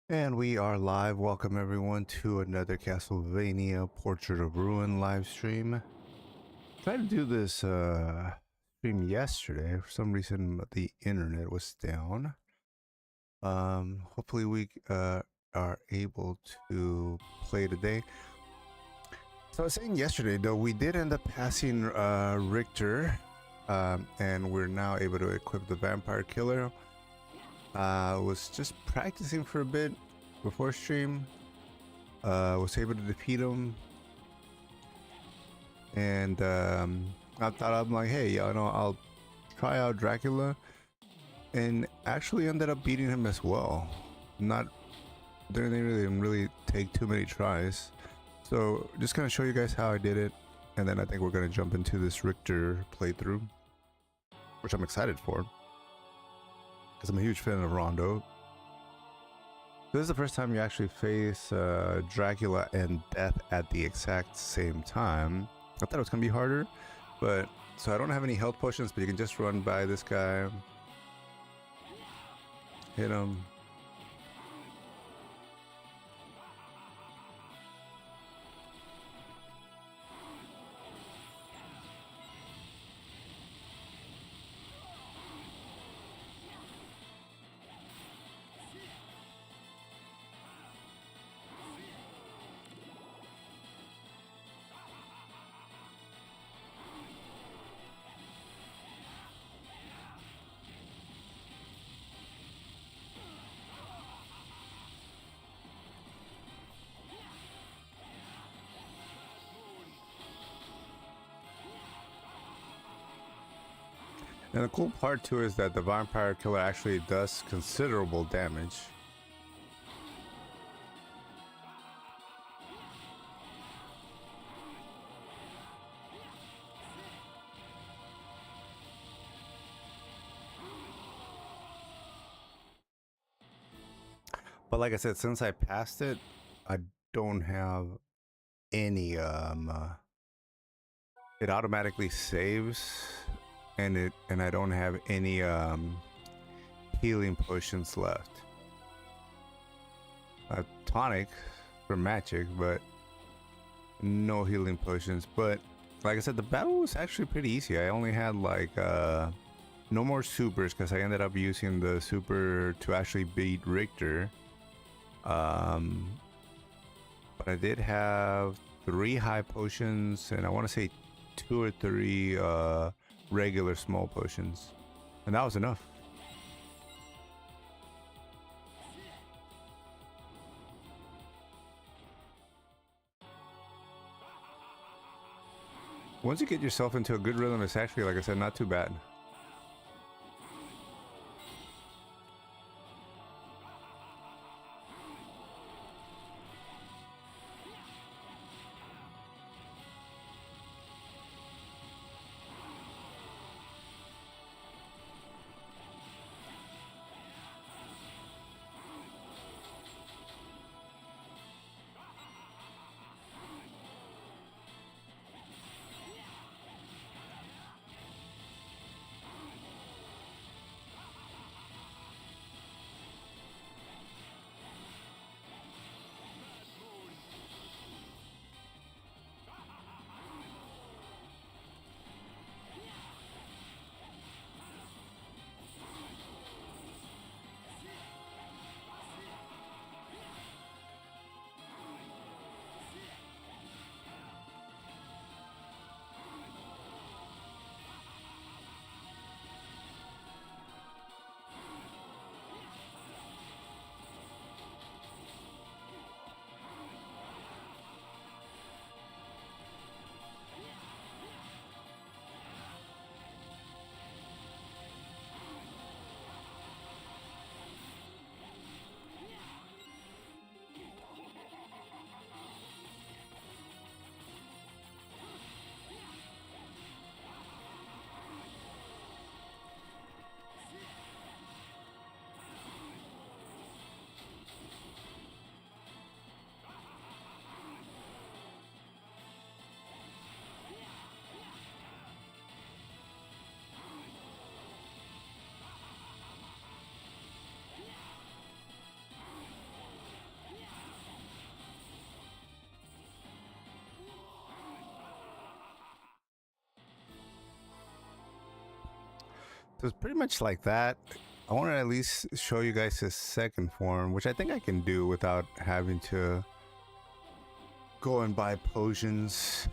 And we are live. Welcome everyone to another Castlevania Portrait of Ruin live stream. Tried to do this stream yesterday. For some reason the internet was down. Hopefully we are able to play today. So I was saying yesterday though, we did end up passing Richter, and we're now able to equip the vampire killer. Was just practicing for a bit before stream. Was able to defeat him, and I thought, I'm like, hey, you know, I'll try out Dracula, and actually ended up beating him as well. Didn't really take too many tries. So just gonna show you guys how I did it, and then I think we're gonna jump into this Richter playthrough, which I'm excited for, because I'm a huge fan of Rondo. This is the first time you actually face Dracula and Death at the exact same time. I thought it was gonna be harder, but so I don't have any health potions, but you can just run by this guy, hit him. And the cool part too is that the vampire killer actually does considerable damage. But like I said, since I passed it, I don't have any it automatically saves, and I don't have any healing potions left. A tonic for magic, but no healing potions. But like I said, the battle was actually pretty easy. I only had like no more supers, because I ended up using the super to actually beat Richter. But I did have 3 high potions, and I want to say 2 or 3 regular small potions, and that was enough. Once you get yourself into a good rhythm, it's actually, like I said, not too bad. So it's pretty much like that. I want to at least show you guys his second form, which I think I can do without having to go and buy potions.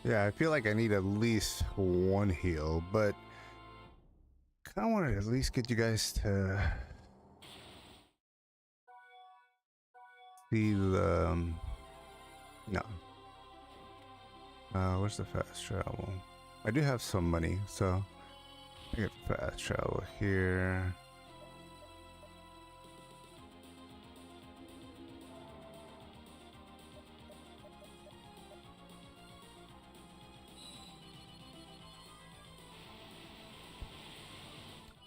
Yeah, I feel like I need at least one heal, but kind of wanted to at least get you guys to see the no. Where's the fast travel? I do have some money, so I get fast travel here.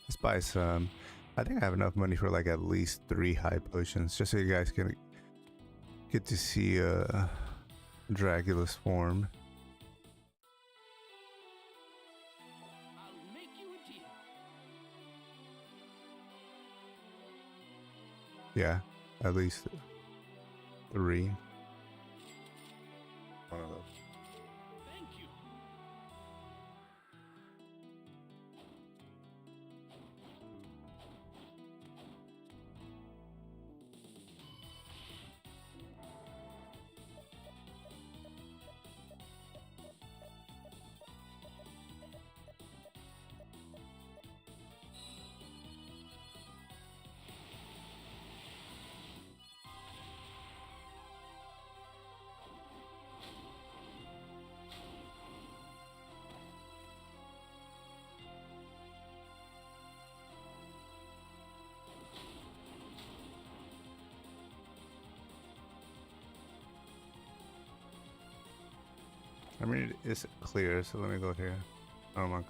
Let's buy some. I think I have enough money for like at least 3 high potions, just so you guys can get to see Dracula's form. I'll make you a deal. Yeah, at least 3. One of those. Thank you. I mean, it's clear, so let me go here. Oh my.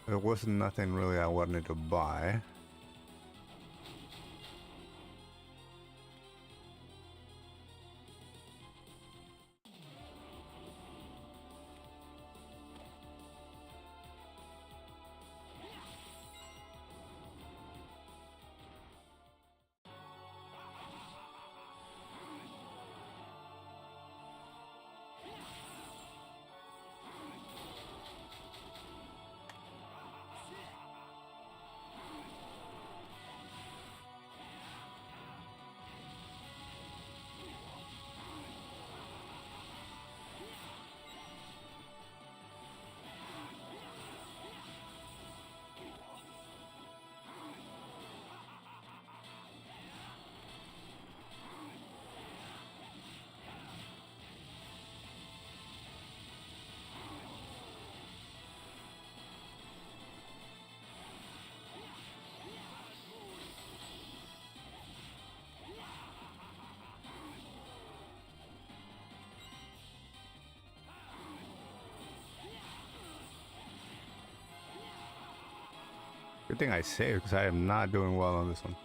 There was nothing really I wanted to buy. Good thing I saved, because I am not doing well on this one.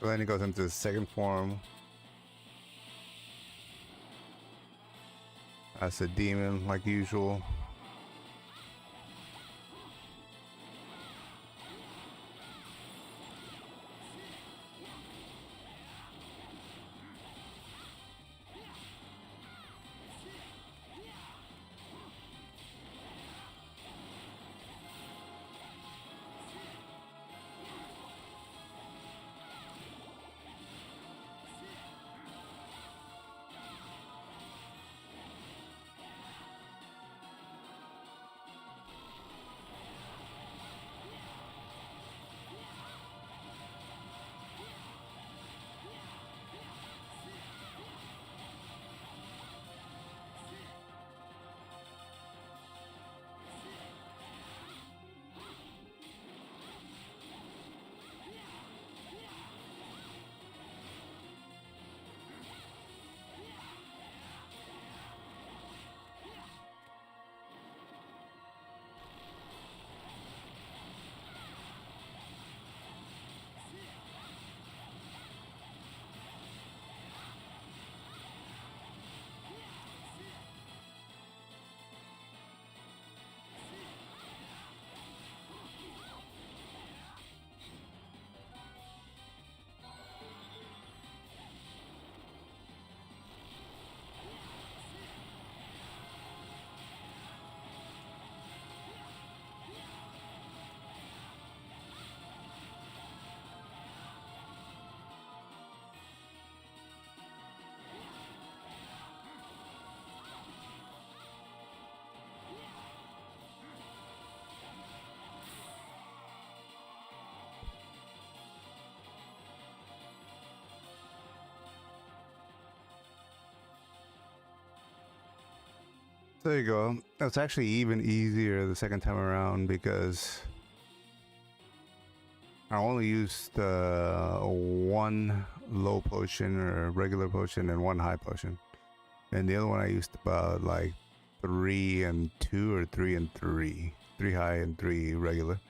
Then he goes into his second form as a demon, like usual. There you go. It's actually even easier the second time around because I only used one low potion or regular potion and one high potion. And the other one I used about like 3 and 2 or 3 and 3. 3 high and 3 regular.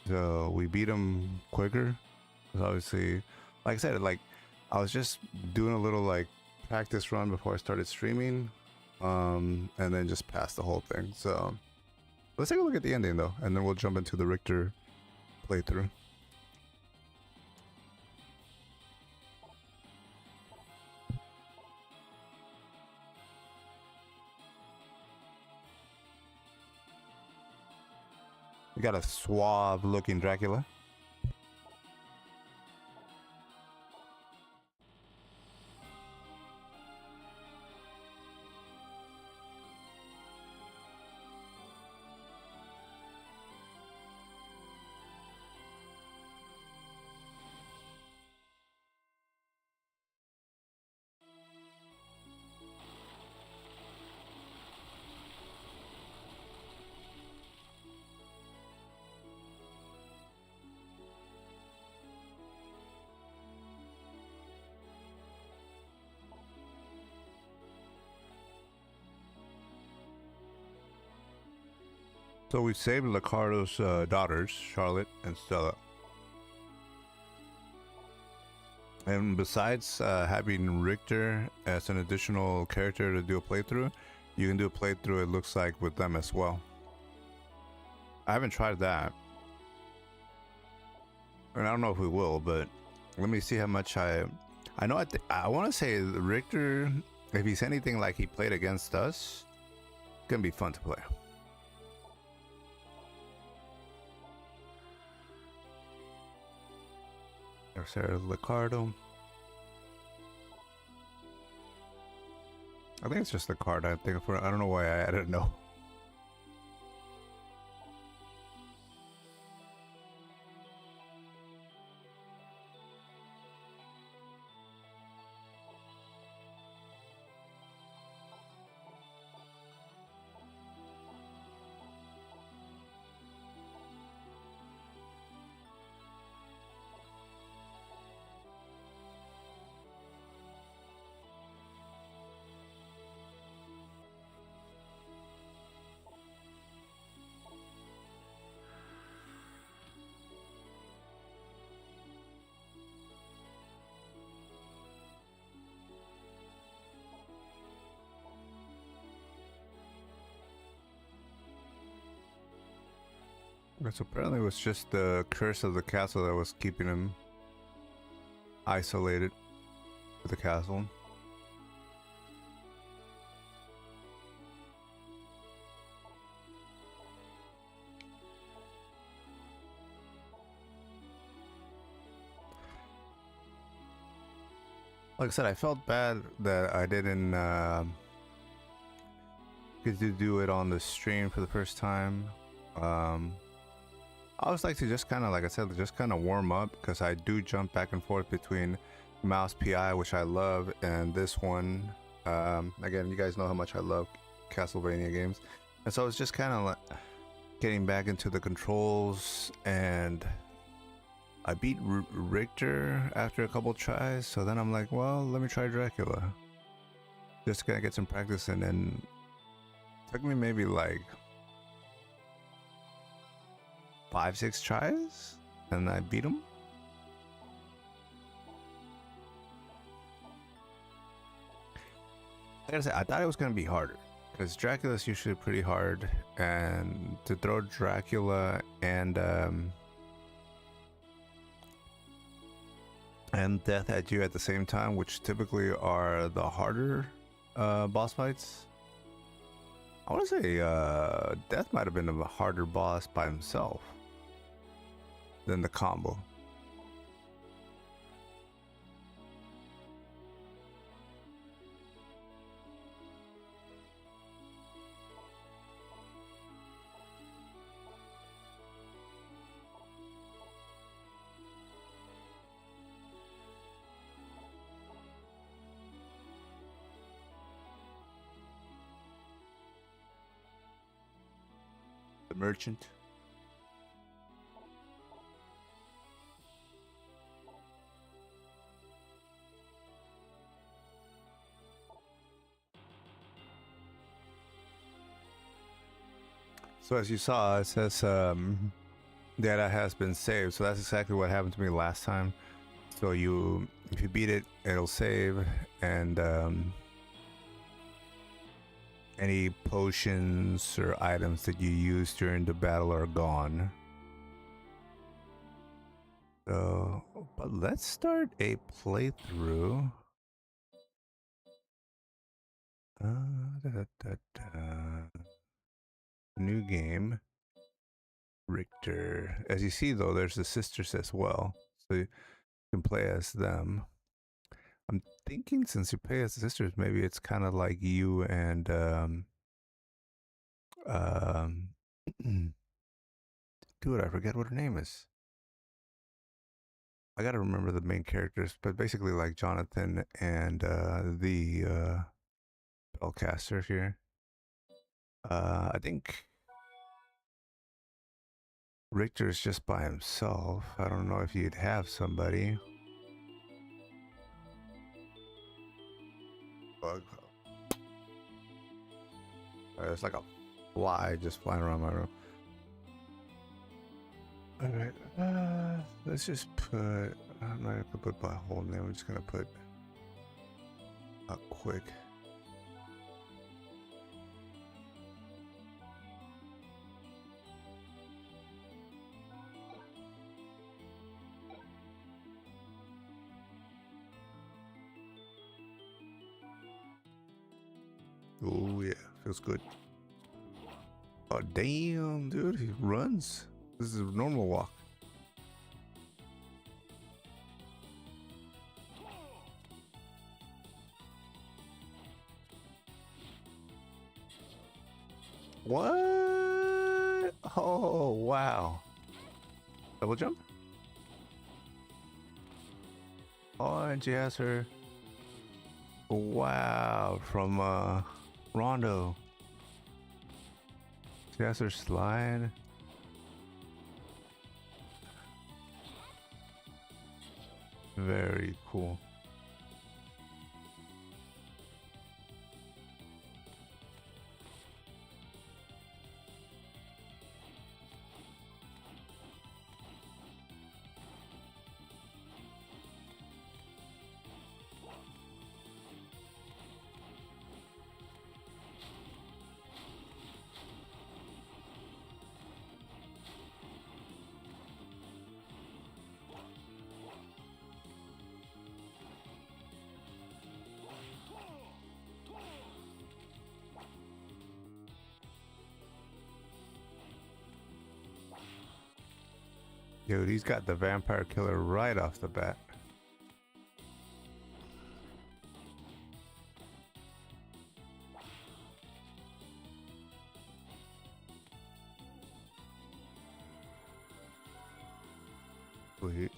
So we beat him quicker. Because obviously, like I said, like I was just doing a little like practice run before I started streaming. And then just passed the whole thing. So let's take a look at the ending though, and then we'll jump into the Richter playthrough. We got a suave looking Dracula. So we saved Ricardo's daughters, Charlotte and Stella. And besides having Richter as an additional character to do a playthrough, you can do a playthrough, it looks like, with them as well. I haven't tried that. And I don't know if we will, but let me see how much I know. I want to say Richter, if he's anything like he played against us, it's gonna be fun to play. There's Ricardo. I think it's just the card. I don't know why I added no. So apparently it was just the curse of the castle that was keeping him isolated to the castle. Like I said, I felt bad that I didn't get to do it on the stream for the first time. I always like to just kind of, like I said, just kind of warm up, because I do jump back and forth between Mouse PI, which I love, and this one. Again, you guys know how much I love Castlevania games, and so I was just kind of like getting back into the controls, and I beat Richter after a couple tries. So then I'm like, well, let me try Dracula, just gonna get some practice in, and it took me maybe like 5-6 tries, and I beat him. Like I said, I thought it was gonna be harder, because Dracula is usually pretty hard, and to throw Dracula and Death at you at the same time, which typically are the harder boss fights. I want to say Death might have been a harder boss by himself than the combo. The merchant. So as you saw, it says data has been saved. So that's exactly what happened to me last time. So if you beat it, it'll save, and any potions or items that you use during the battle are gone. So, but let's start a playthrough. New game. Richter. As you see, though, there's the sisters as well, so you can play as them. I'm thinking, since you play as the sisters, maybe it's kind of like you and dude, I forget what her name is. I gotta remember the main characters, but basically like Jonathan and the spellcaster here. I think Richter's just by himself. I don't know if you'd have somebody. Bug. There's like a fly just flying around my room. Alright, let's just put, I'm not gonna put my whole name, I'm just gonna put a quick. Oh yeah, feels good. Oh damn, dude, he runs. This is a normal walk. What? Oh wow. Double jump? Oh, and she has her. Wow, from Rondo. She has her slide. Very cool. Dude, he's got the vampire killer right off the bat. Sweet.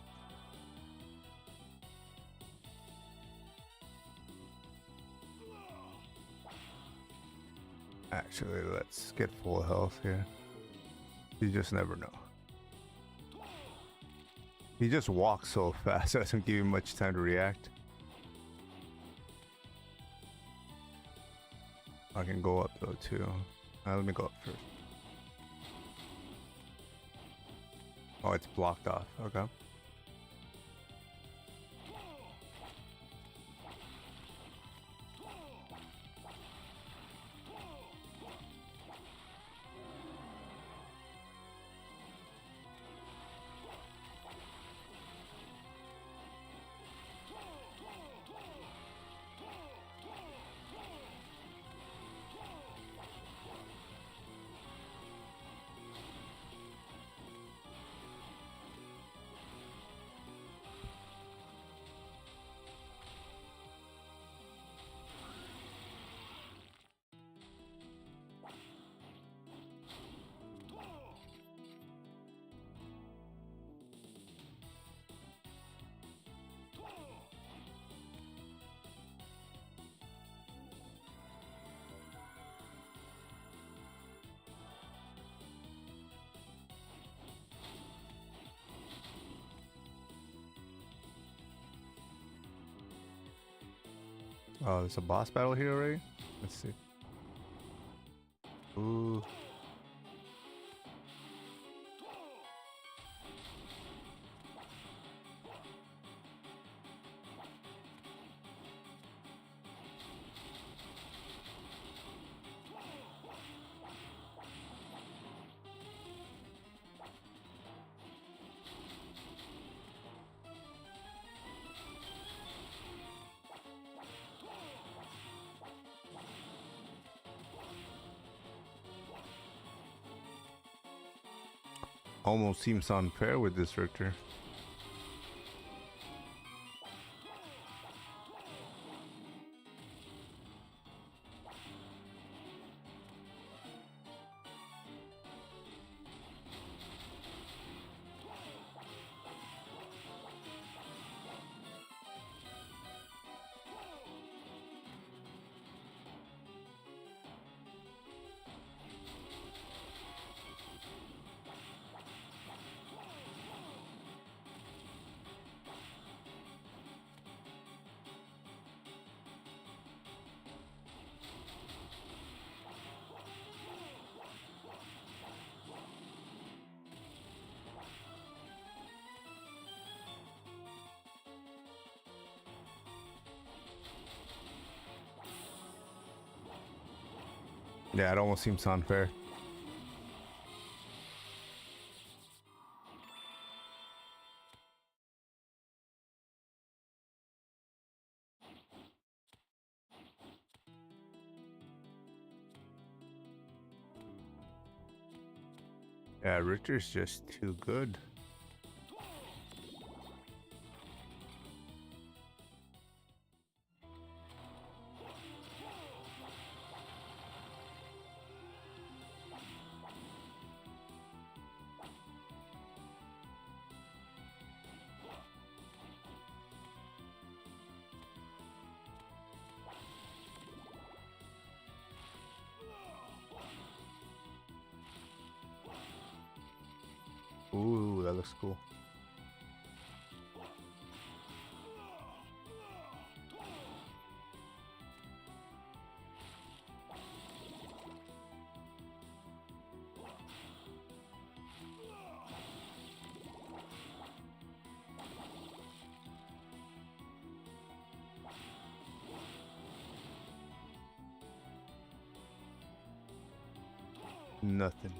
Actually, let's get full health here. You just never know. He just walks so fast, it doesn't give you much time to react. I can go up though too. Let me go up first. Oh, it's blocked off. Okay. Oh, there's a boss battle here already? Let's see. Ooh. Almost seems unfair with this Richter. Yeah, it almost seems unfair. Yeah, Richter's just too good. Ooh, that looks cool. Nothing.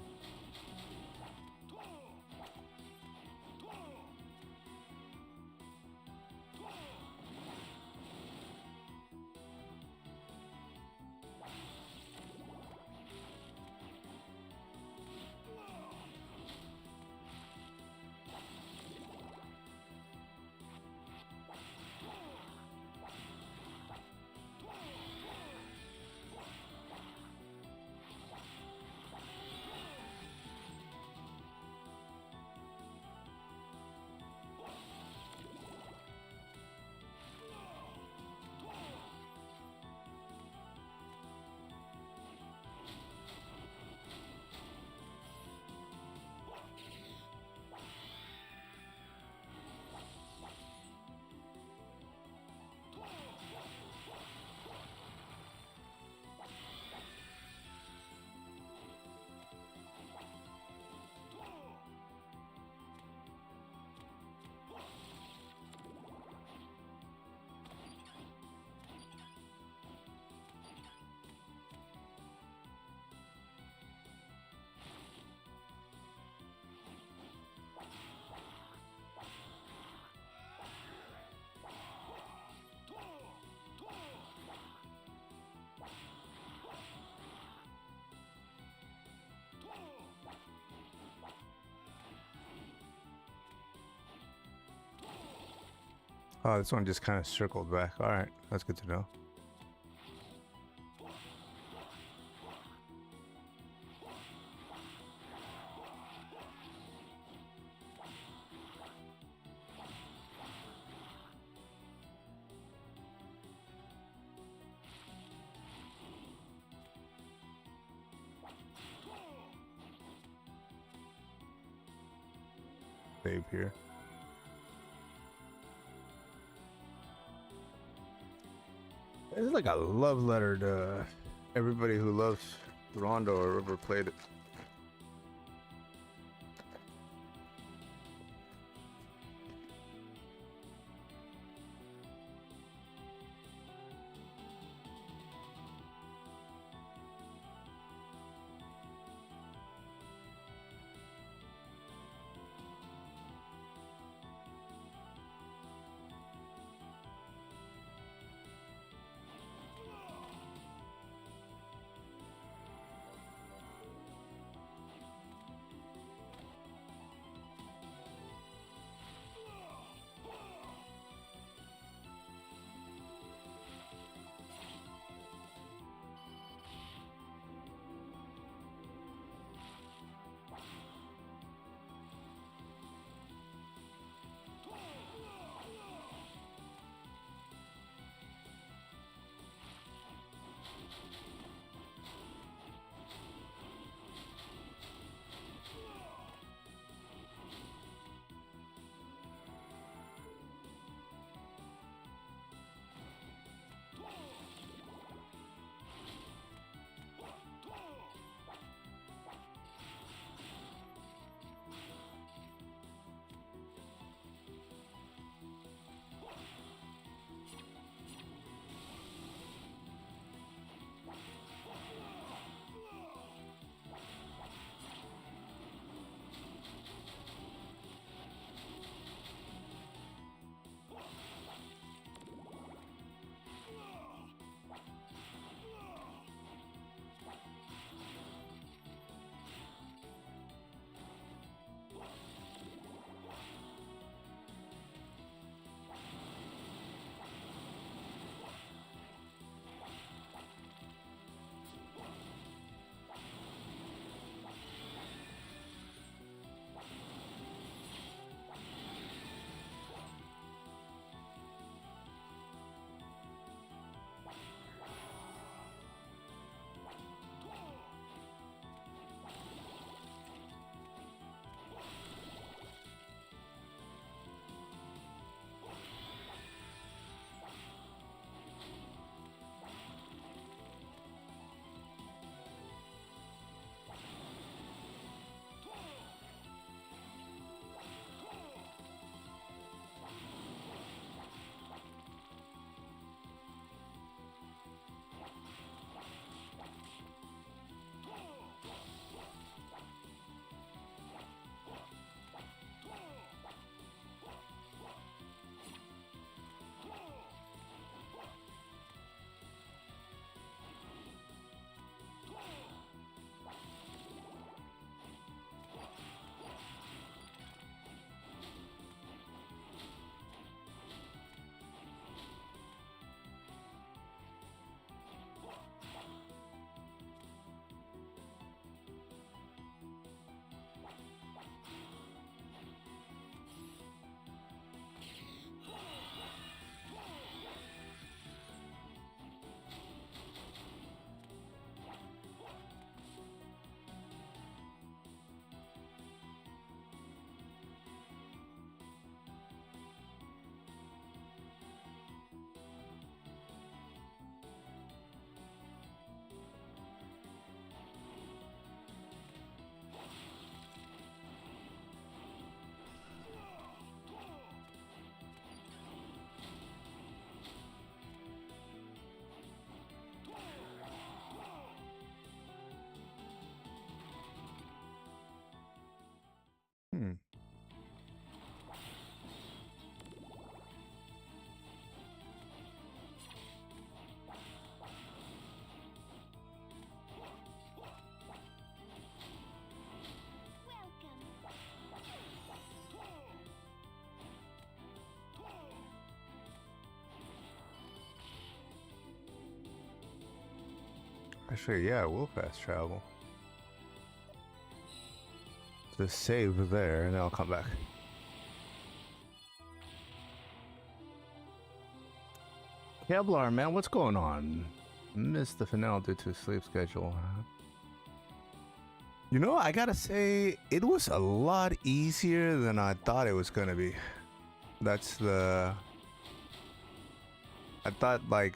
Oh, this one just kind of circled back. All right, that's good to know. Save here. This is like a love letter to everybody who loves Rondo or ever played it. Hmm. Actually, yeah, we'll fast travel. Just save there, and then I'll come back. Kevlar, man, what's going on? Missed the finale due to sleep schedule. You know, I gotta say, it was a lot easier than I thought it was gonna be. That's the... I thought, like...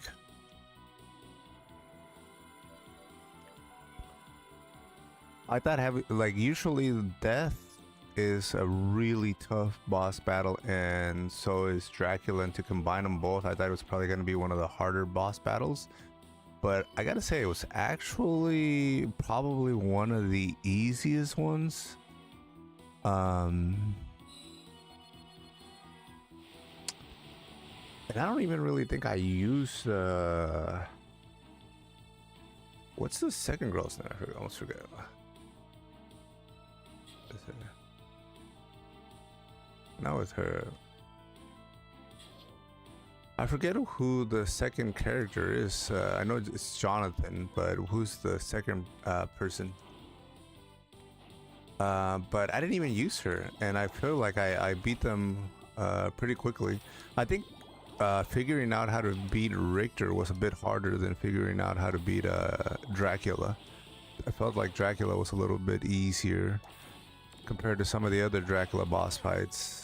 I thought having, like, usually death is a really tough boss battle, and so is Dracula, and to combine them both, I thought it was probably going to be one of the harder boss battles. But I gotta say, it was actually probably one of the easiest ones. And I don't even really think I used what's the second girl's name? I almost forget. Not with her. I forget who the second character is. I know it's Jonathan, but who's the second person? But I didn't even use her, and I feel like I beat them pretty quickly. I think figuring out how to beat Richter was a bit harder than figuring out how to beat Dracula. I felt like Dracula was a little bit easier compared to some of the other Dracula boss fights.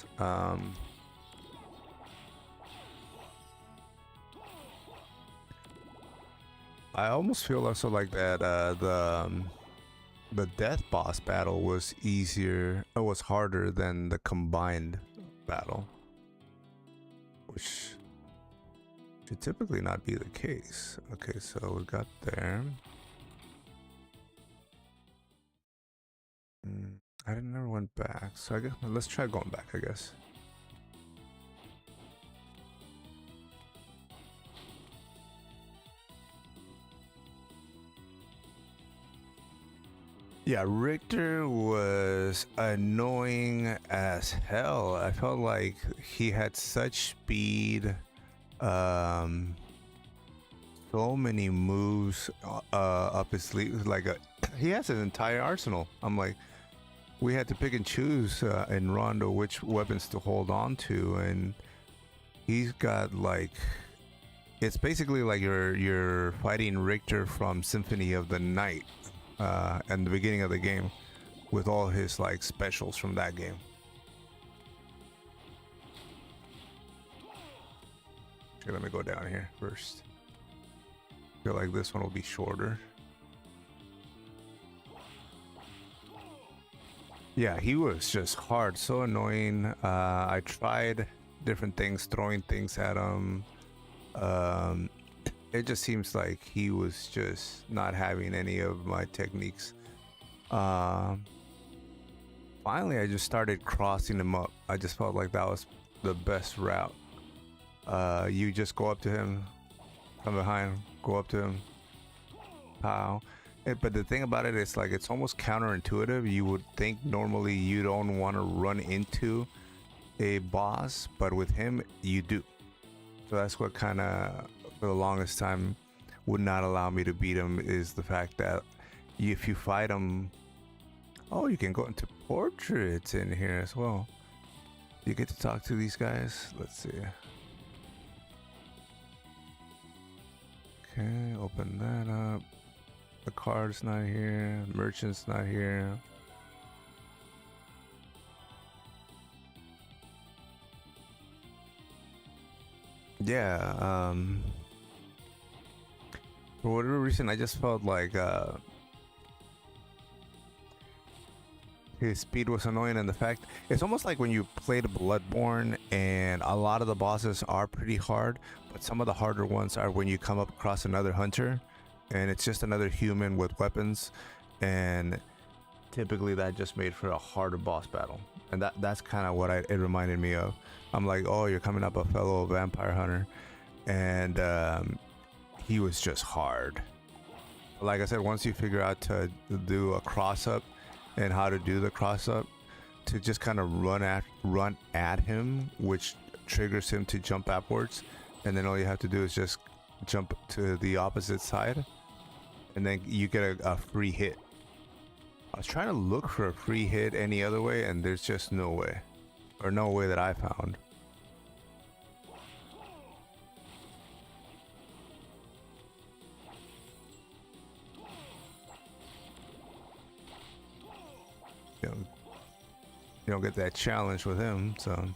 I almost feel also like that the death boss battle was easier, or was harder than the combined battle, which should typically not be the case. Okay, so we got there. I never went back, so I guess let's try going back, I guess. Yeah, Richter was annoying as hell. I felt like he had such speed, so many moves up his sleeve. Like he has an entire arsenal. I'm like, we had to pick and choose in Rondo which weapons to hold on to, and he's got like, it's basically like you're fighting Richter from Symphony of the Night. And the beginning of the game with all his like specials from that game. Okay, let me go down here first. Feel like this one will be shorter. Yeah, he was just hard, so annoying. I tried different things, throwing things at him. It just seems like he was just not having any of my techniques. Finally, I just started crossing him up. I just felt like that was the best route. You just go up to him, from behind, go up to him, pow. But the thing about it is, like, it's almost counterintuitive. You would think normally you don't want to run into a boss, but with him, you do. So that's what kind of, for the longest time, would not allow me to beat him, is the fact that if you fight him, oh, you can go into portraits in here as well. You get to talk to these guys. Let's see. Okay, open that up. The card's not here. Merchant's not here. Yeah, for whatever reason, I just felt like his speed was annoying, and the fact, it's almost like when you played Bloodborne, and a lot of the bosses are pretty hard, but some of the harder ones are when you come up across another hunter, and it's just another human with weapons, and typically that just made for a harder boss battle, and that's kind of what it reminded me of. I'm like, oh, you're coming up a fellow vampire hunter, and he was just hard. Like I said, once you figure out to do a cross up and how to do the cross up, to just kind of run at him, which triggers him to jump upwards, and then all you have to do is just jump to the opposite side. and then you get a free hit. I was trying to look for a free hit any other way, and there's just no way, or no way that I found. You know, you don't get that challenge with him, so.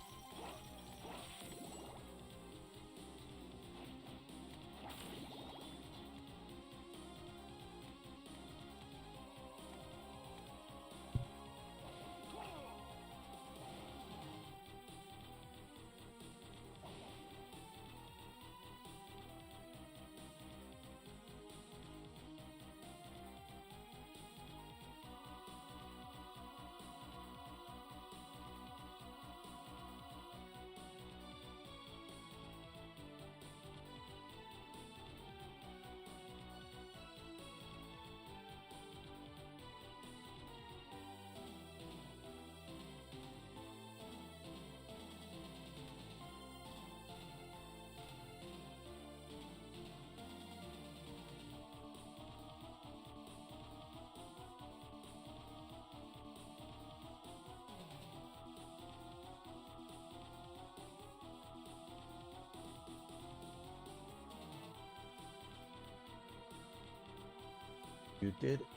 You did it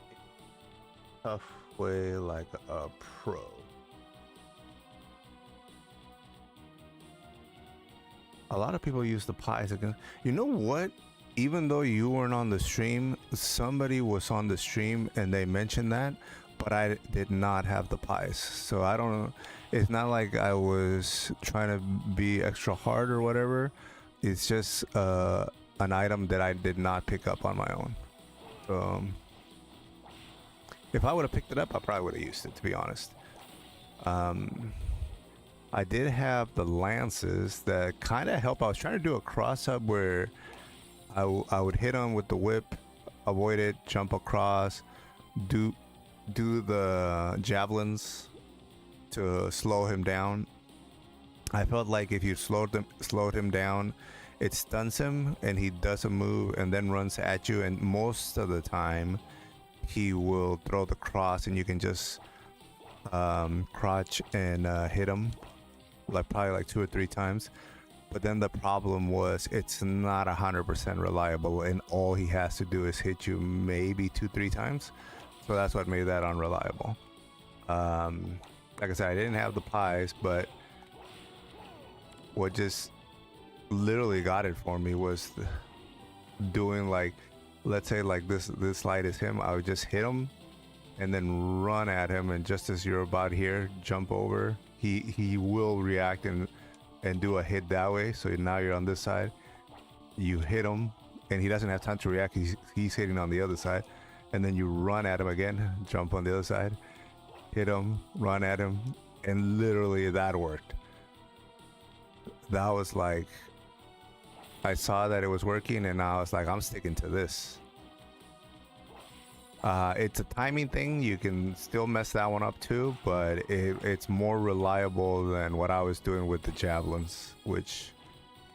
tough way like a pro. A lot of people use the pies again. You know what? Even though you weren't on the stream, somebody was on the stream and they mentioned that, but I did not have the pies. So I don't know. It's not like I was trying to be extra hard or whatever. It's just an item that I did not pick up on my own. If I would have picked it up, I probably would have used it, to be honest. I did have the lances that kind of help. I was trying to do a cross up where I would hit him with the whip, avoid it, jump across, do the javelins to slow him down. I felt like if you slowed him down, it stuns him and he does a move and then runs at you, and most of the time he will throw the cross and you can just crouch and hit him probably like 2 or 3 times. But then the problem was it's not 100% reliable, and all he has to do is hit you maybe 2-3 times. So that's what made that unreliable. Like I said, I didn't have the pies, but what just literally got it for me was doing, like, let's say like this slide is him, I would just hit him and then run at him, and just as you're about here, jump over. He will react and do a hit that way. So now you're on this side, you hit him and he doesn't have time to react. He's hitting on the other side, and then you run at him again, jump on the other side, hit him, run at him, and literally that worked. That was like, I saw that it was working and I was like, I'm sticking to this. It's a timing thing. You can still mess that one up too, but it's more reliable than what I was doing with the javelins, which,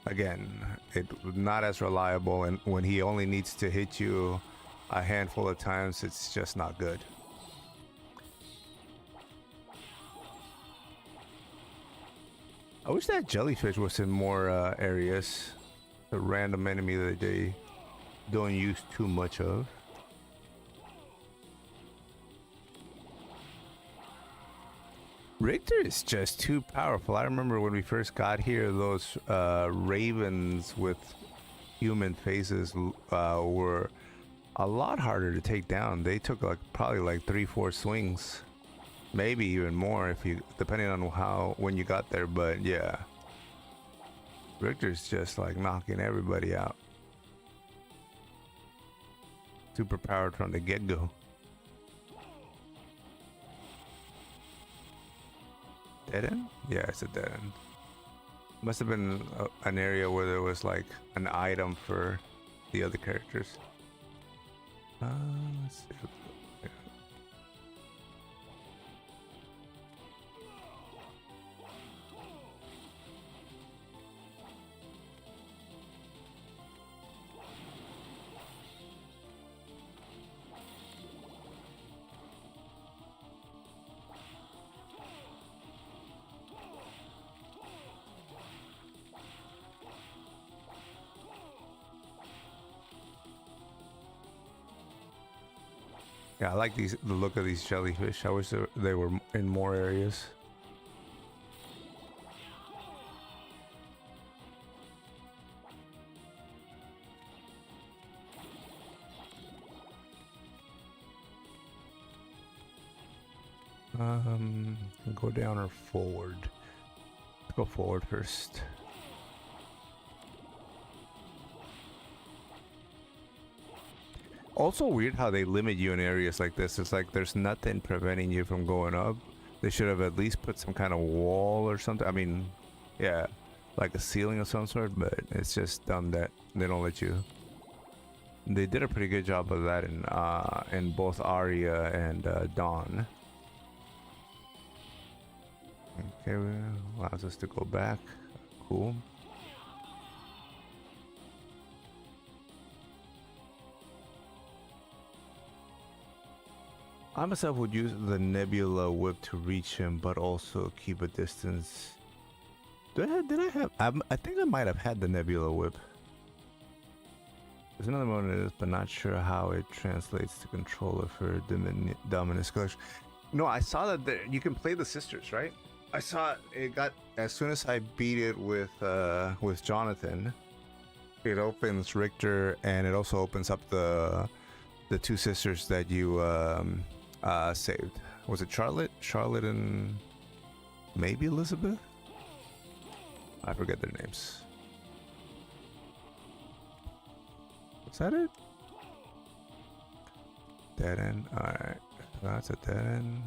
again, it not as reliable. And when he only needs to hit you a handful of times, it's just not good. I wish that jellyfish was in more areas. A random enemy that they don't use too much of. Richter is just too powerful. I remember when we first got here, those ravens with human faces were a lot harder to take down. They took probably like 3-4 swings, maybe even more if you, depending on when you got there. But yeah, Richter's just like knocking everybody out. Super powered from the get-go. Dead end? Yeah, it's a dead end. Must have been an area where there was like an item for the other characters. Let's see. Yeah. Yeah, I like the look of these jellyfish. I wish they were in more areas. Go down or forward? Let's go forward first. Also weird how they limit you in areas like this. It's like there's nothing preventing you from going up. They should have at least put some kind of wall or something. I mean, yeah, like a ceiling of some sort, but it's just dumb that they don't let you. They did a pretty good job of that in both Aria and Dawn. Okay, allows us to go back. Cool. I myself would use the Nebula whip to reach him, but also keep a distance. Did I have? I think I might have had the Nebula whip. There's another one in this, but not sure how it translates to controller for Dominus Collection. No, I saw that you can play the sisters, right? I saw it got as soon as I beat it with Jonathan, it opens Richter, and it also opens up the two sisters that you saved. Was it Charlotte? Charlotte and maybe Elizabeth? I forget their names. Is that it? Dead end. Alright. That's a dead end.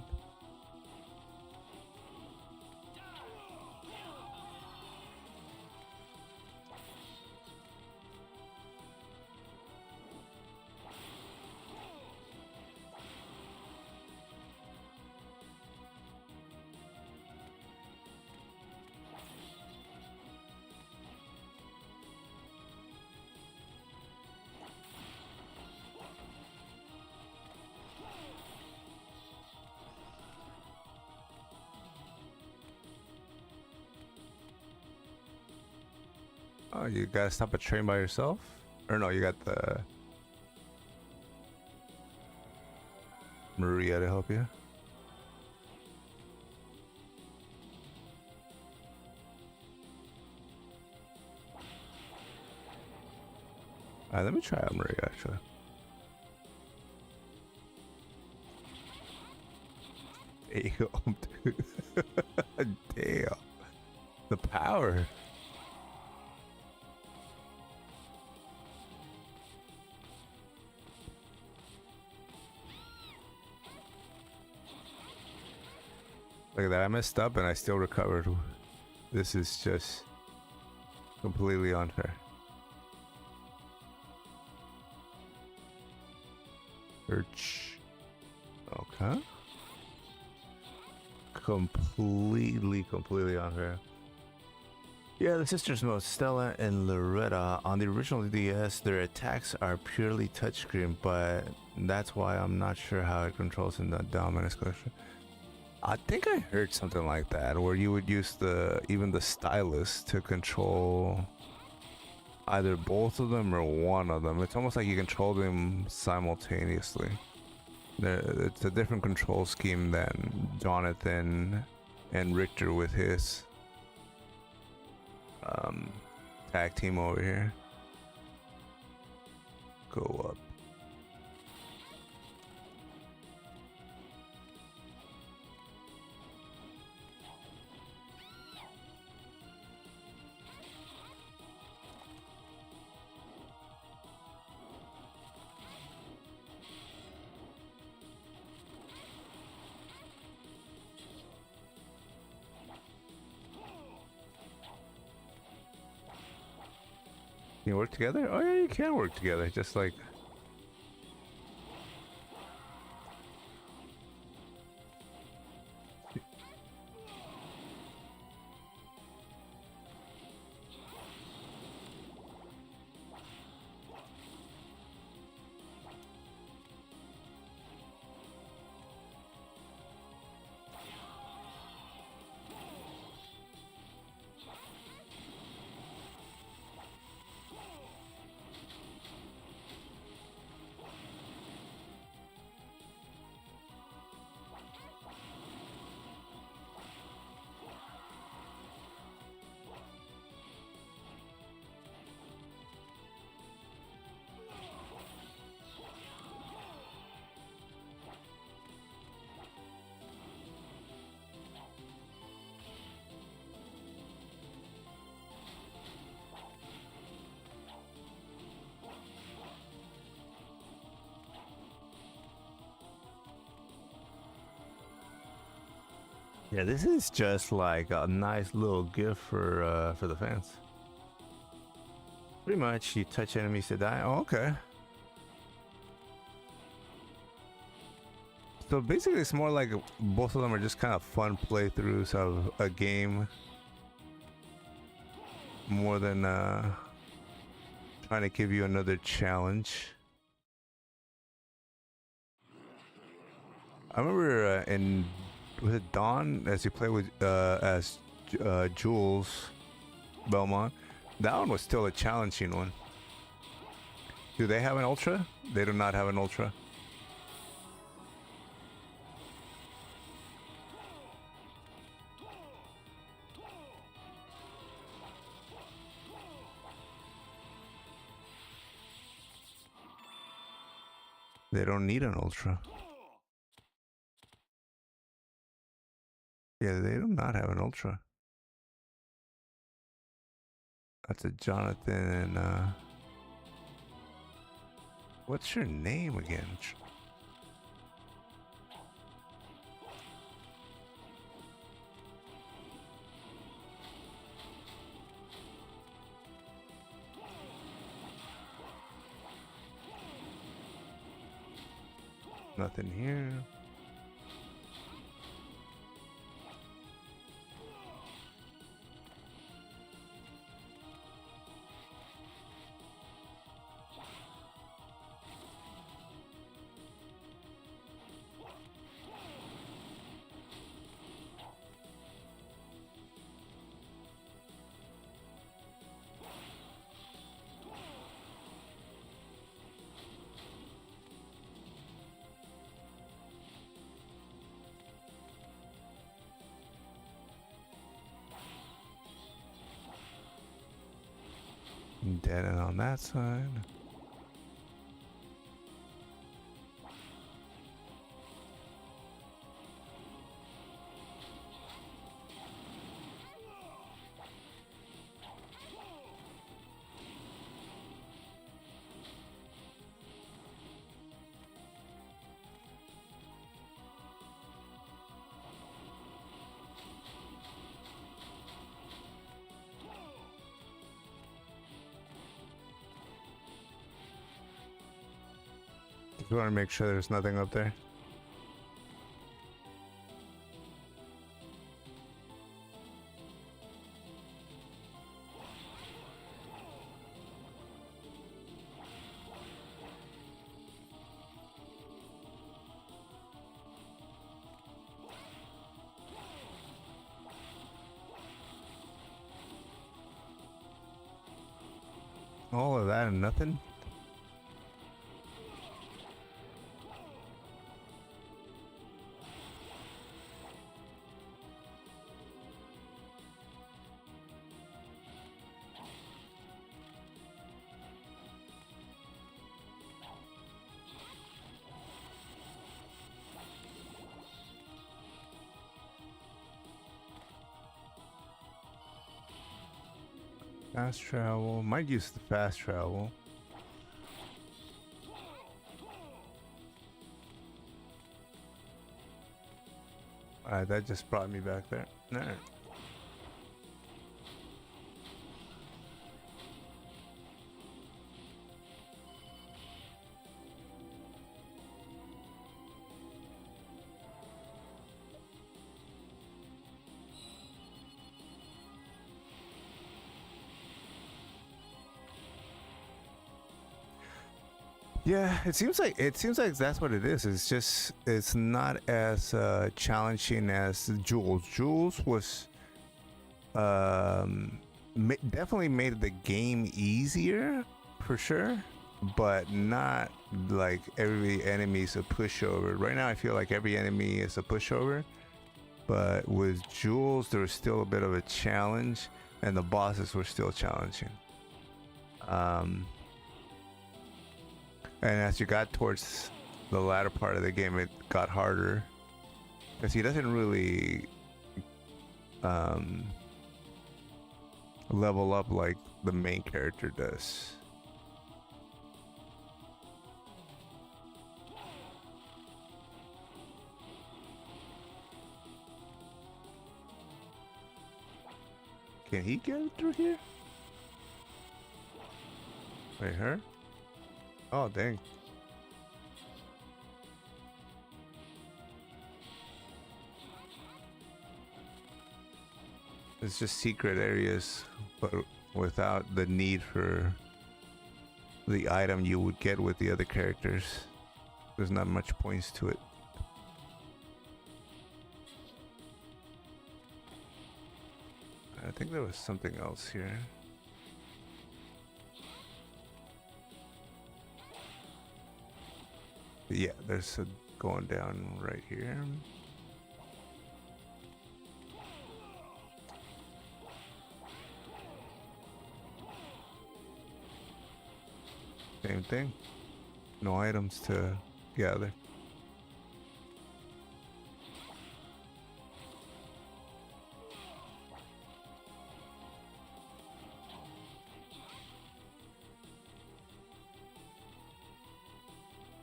Oh, you gotta stop a train by yourself? Or no, you got the Maria to help you. Alright, let me try out Maria actually. Damn, dude. Damn. The power. Look at that, I messed up and I still recovered. This is just completely unfair. Search. Okay. Completely unfair. Yeah, the sisters mode, Stella and Loretta. On the original DS, their attacks are purely touchscreen, but that's why I'm not sure how it controls in the Dominus Collection. I think I heard something like that, where you would use even the stylus to control either both of them or one of them. It's almost like you control them simultaneously. It's a different control scheme than Jonathan and Richter with his tag team over here. Go up. Can you work together? Oh yeah, you can work together, just like... Yeah, this is just like a nice little gift for the fans. Pretty much, you touch enemies to die. Oh, okay. So basically, it's more like both of them are just kind of fun playthroughs of a game, more than trying to give you another challenge. I remember in was it Dawn, as you play with as Jules Belmont, that one was still a challenging one. Do they have an ultra? They do not have an ultra. They don't need an ultra. Yeah, they do not have an ultra. That's a Jonathan and what's your name again? Nothing here. Dead end on that side. Just want to make sure there's nothing up there. All of that and nothing? Fast travel. Might use the fast travel. Alright, that just brought me back there. Alright. Yeah, it seems like that's what it is. It's not as challenging as Jules. Jules was definitely made the game easier for sure, but not like every enemy is a pushover. Right now, I feel like every enemy is a pushover, but with Jules, there was still a bit of a challenge, and the bosses were still challenging. And as you got towards the latter part of the game, it got harder because he doesn't really level up like the main character does. Can he get through here? Wait, her? Oh, dang. It's just secret areas, but without the need for the item you would get with the other characters. There's not much points to it. I think there was something else here. Yeah, there's a going down right here. Same thing. No items to gather.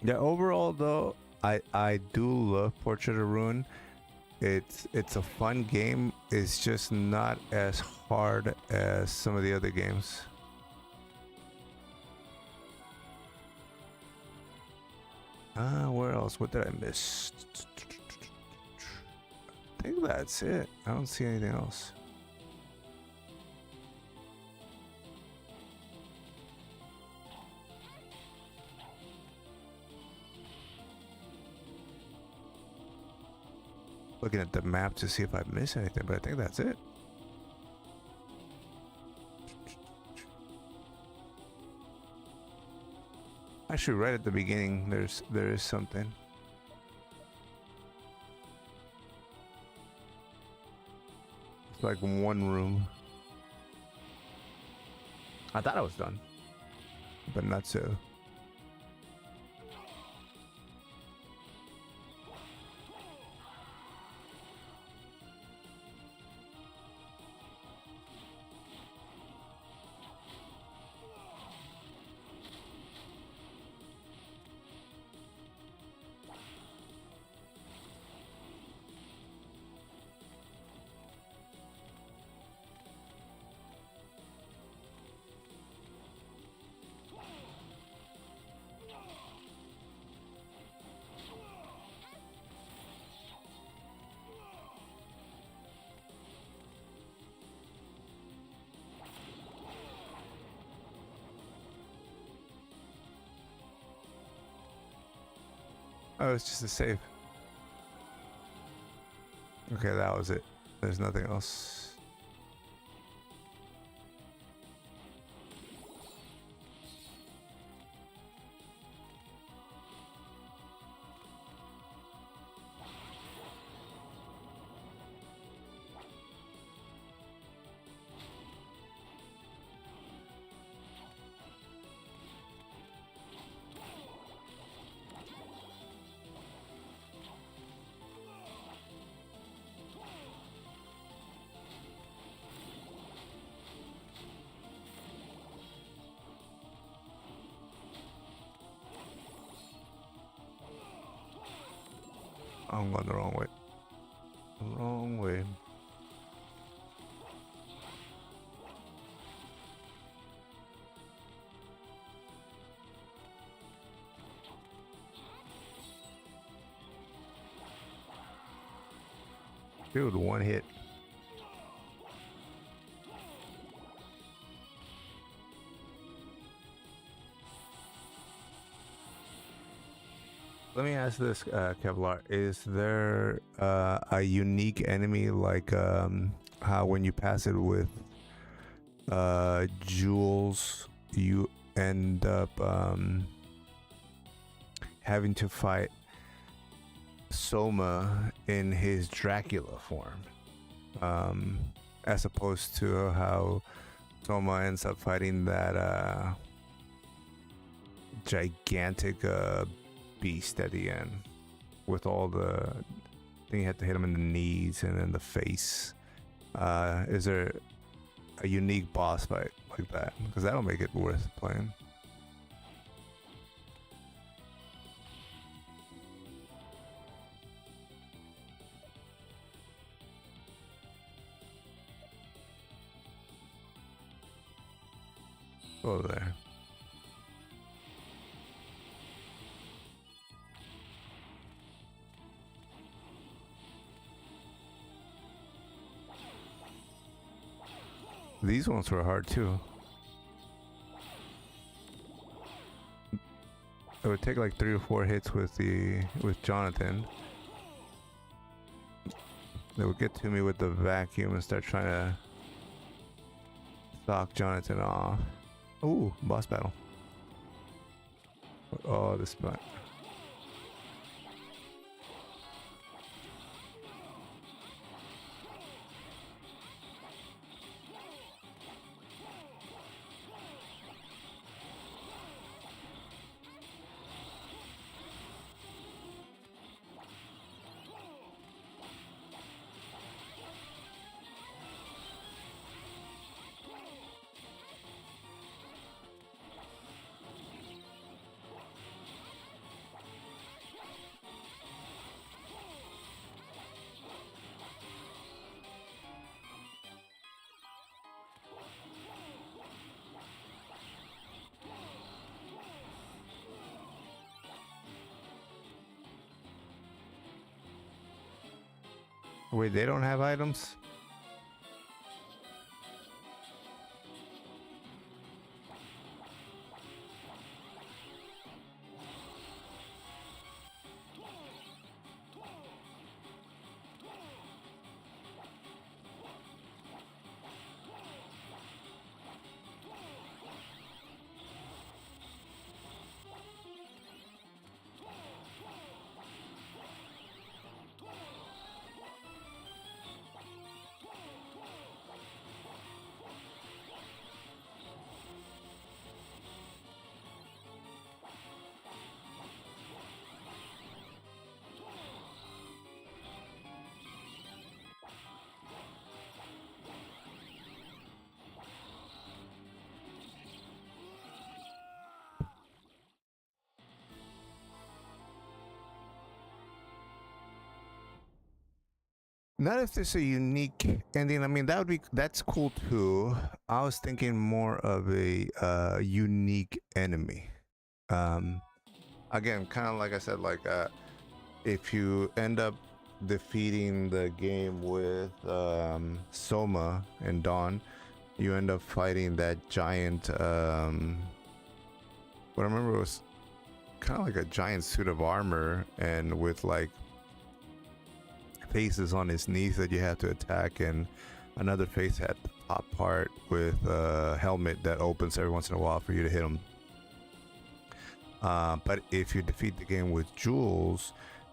Yeah, overall though, I do love Portrait of Ruin. It's a fun game. It's just not as hard as some of the other games. Where else? What did I miss? I think that's it. I don't see anything else. Looking at the map to see if I miss anything, but I think that's it. Actually, right at the beginning, there is something. It's like one room. I thought I was done, but not so. Oh, it's just a save. Okay, that was it. There's nothing else. I'm going the wrong way. The wrong way. Dude, one hit. Let me ask this, Kevlar. Is there a unique enemy like how when you pass it with jewels, you end up having to fight Soma in his Dracula form, as opposed to how Soma ends up fighting that gigantic beast at the end with all the I think you had to hit him in the knees and in the face. Is there a unique boss fight like that? Because that'll make it worth playing. Go there. These ones were hard too. It would take like 3 or 4 hits with Jonathan. They would get to me with the vacuum and start trying to knock Jonathan off. Ooh, boss battle. Oh, this might. Wait, they don't have items? Not if there's a unique ending. I mean, that's cool too. I was thinking more of a unique enemy. Again, kind of like I said, like if you end up defeating the game with Soma and Dawn, you end up fighting that giant. What I remember was kind of like a giant suit of armor, and with like faces on his knees that you have to attack, and another face at the top part with a helmet that opens every once in a while for you to hit him. But if you defeat the game with Jules,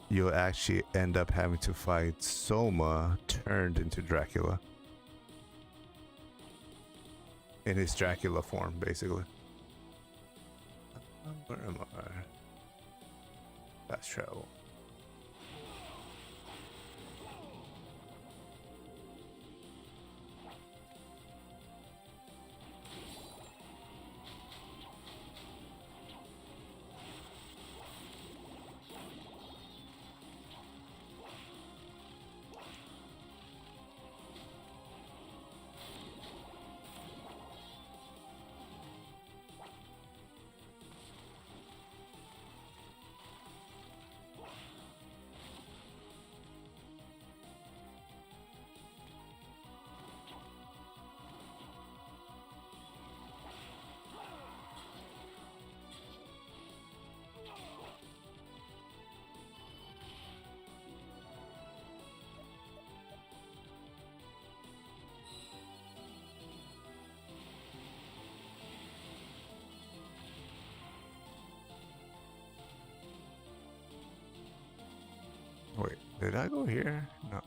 you'll actually end up having to fight Soma turned into Dracula. In his Dracula form, basically. Where am I? Fast travel. Wait, did I go here? No.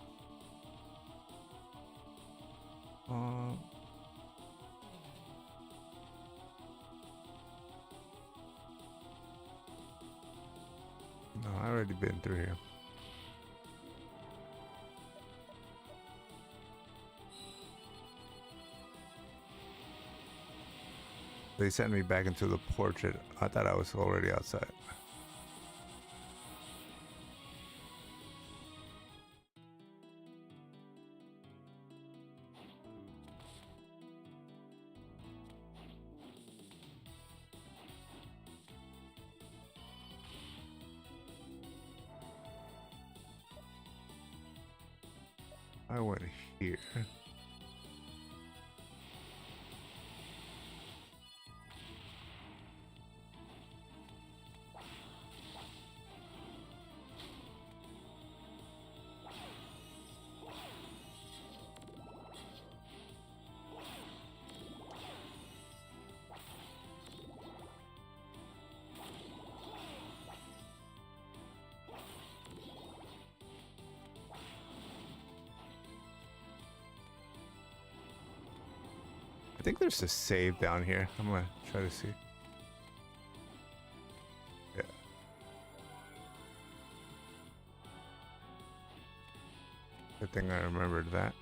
No, I already been through here. They sent me back into the portrait. I thought I was already outside. I went here. I think there's a save down here. I'm gonna try to see. Yeah. Good thing I remembered that.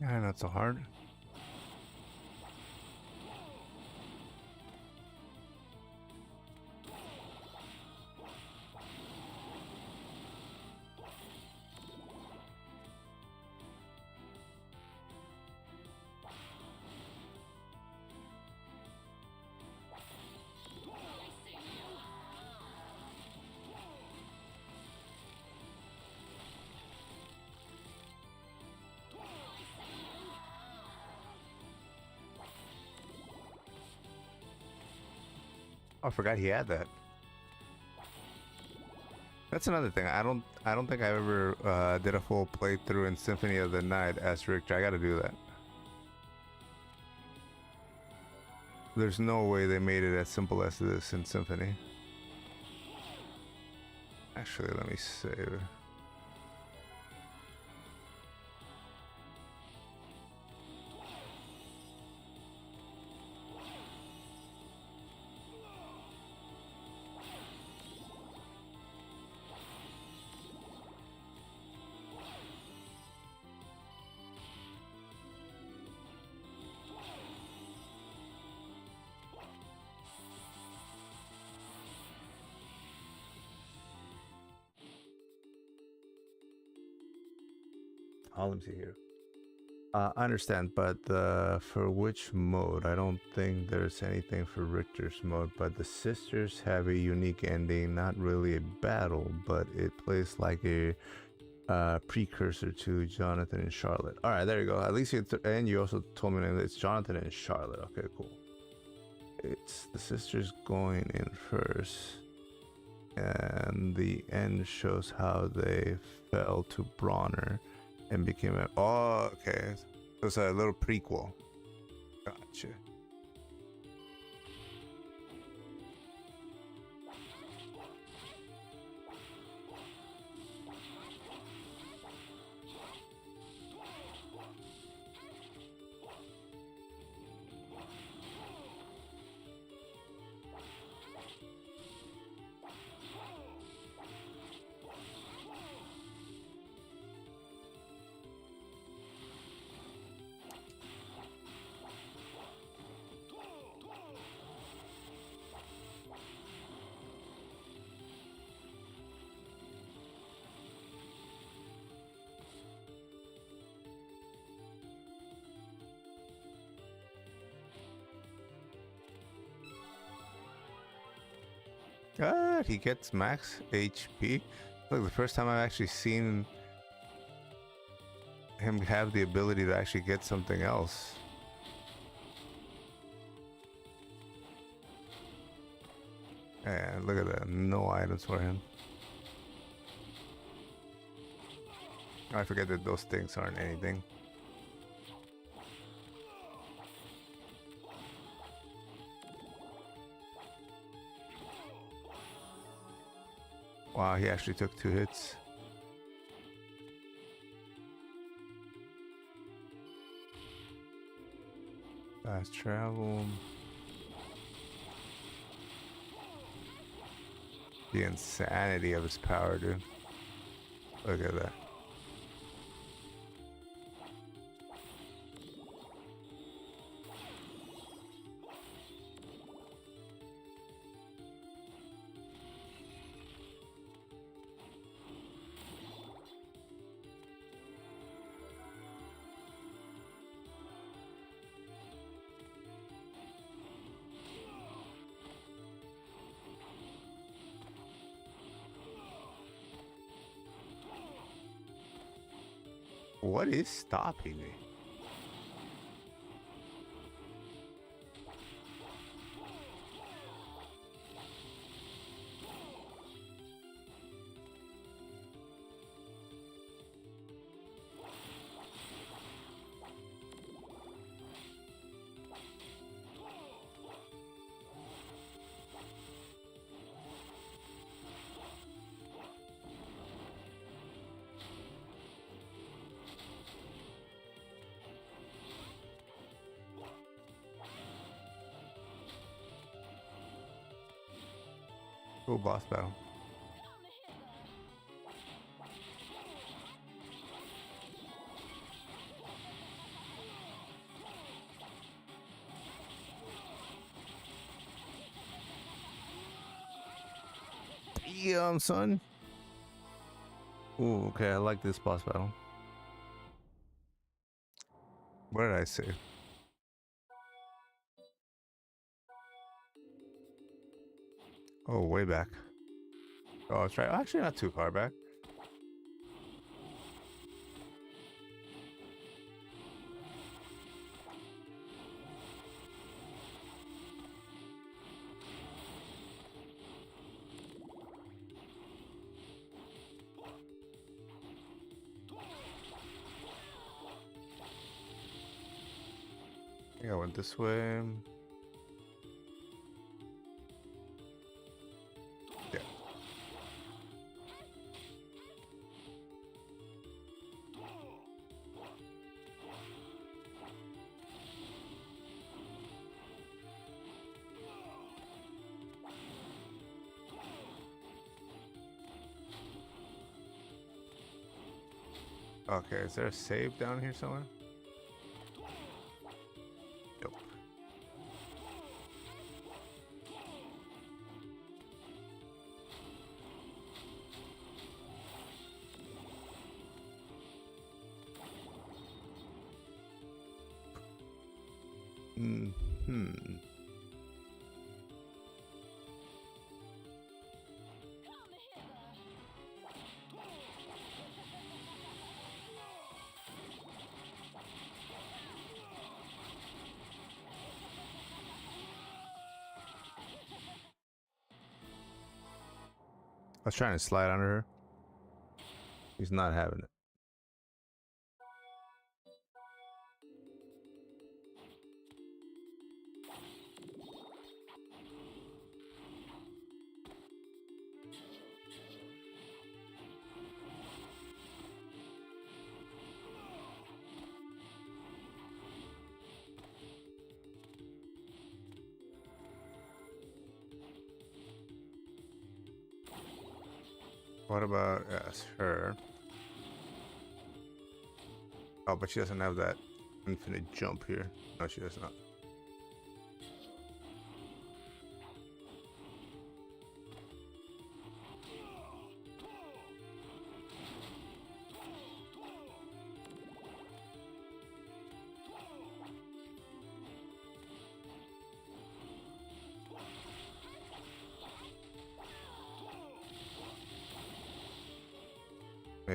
Yeah, not so hard. Oh, I forgot he had that. That's another thing. I don't think I ever did a full playthrough in Symphony of the Night as Richter. I gotta do that. There's no way they made it as simple as this in Symphony. Actually, let me save. Oh, let me see here. I understand, but for which mode? I don't think there's anything for Richter's mode, but the sisters have a unique ending. Not really a battle, but it plays like a precursor to Jonathan and Charlotte. All right, there you go. At least and you also told me that it's Jonathan and Charlotte. Okay, cool. It's the sisters going in first, and the end shows how they fell to Bronner and became a. Oh, okay. So it's a little prequel. Gotcha. He gets max HP. Look, the first time I've actually seen him have the ability to actually get something else. And look at that, no items for him. I forget that those things aren't anything. Wow, he actually took 2 hits. Fast travel. The insanity of his power, dude. Look at that. What is stopping me? Cool boss battle. Damn, son. Ooh, okay, I like this boss battle. What did I say? Oh, way back. Oh, that's right. Actually, not too far back. I think I went this way. Yeah. Okay, is there a save down here somewhere? Nope. Hmm. I was trying to slide under her. He's not having it. What about her? Oh, but she doesn't have that infinite jump here. No, she does not.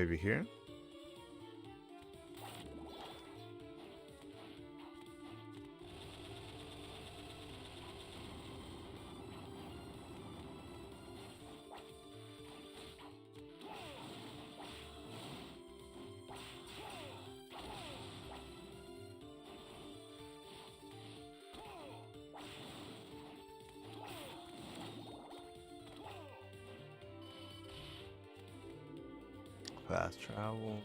Maybe here. Fast travel.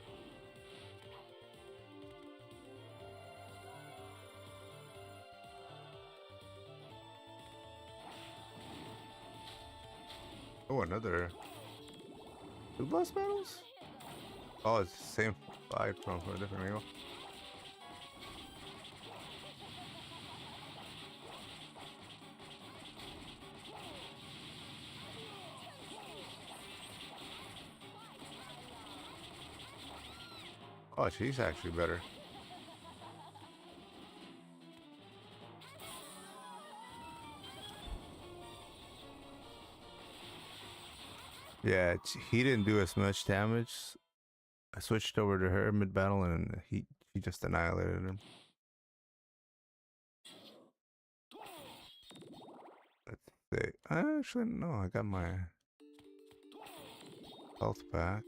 Oh, another. Two boss battles? Oh, it's the same fight from a different angle. Oh, she's actually better. Yeah, he didn't do as much damage. I switched over to her mid battle and he just annihilated him. Let's see. Actually, no, I got my health back.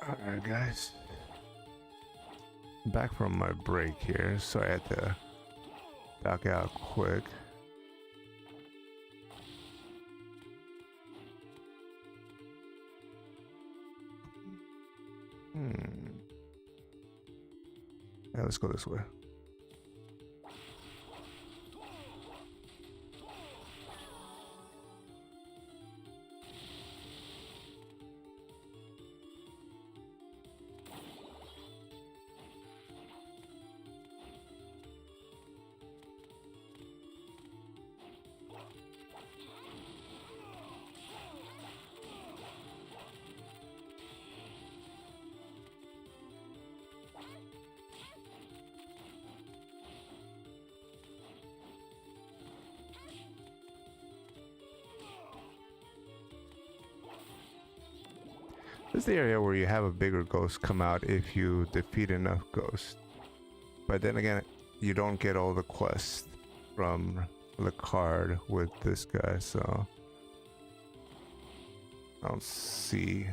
Alright, guys. Back from my break here, so I had to duck out quick. Yeah, let's go this way. This is the area where you have a bigger ghost come out if you defeat enough ghosts. But then again, you don't get all the quests from the card with this guy, so I don't see.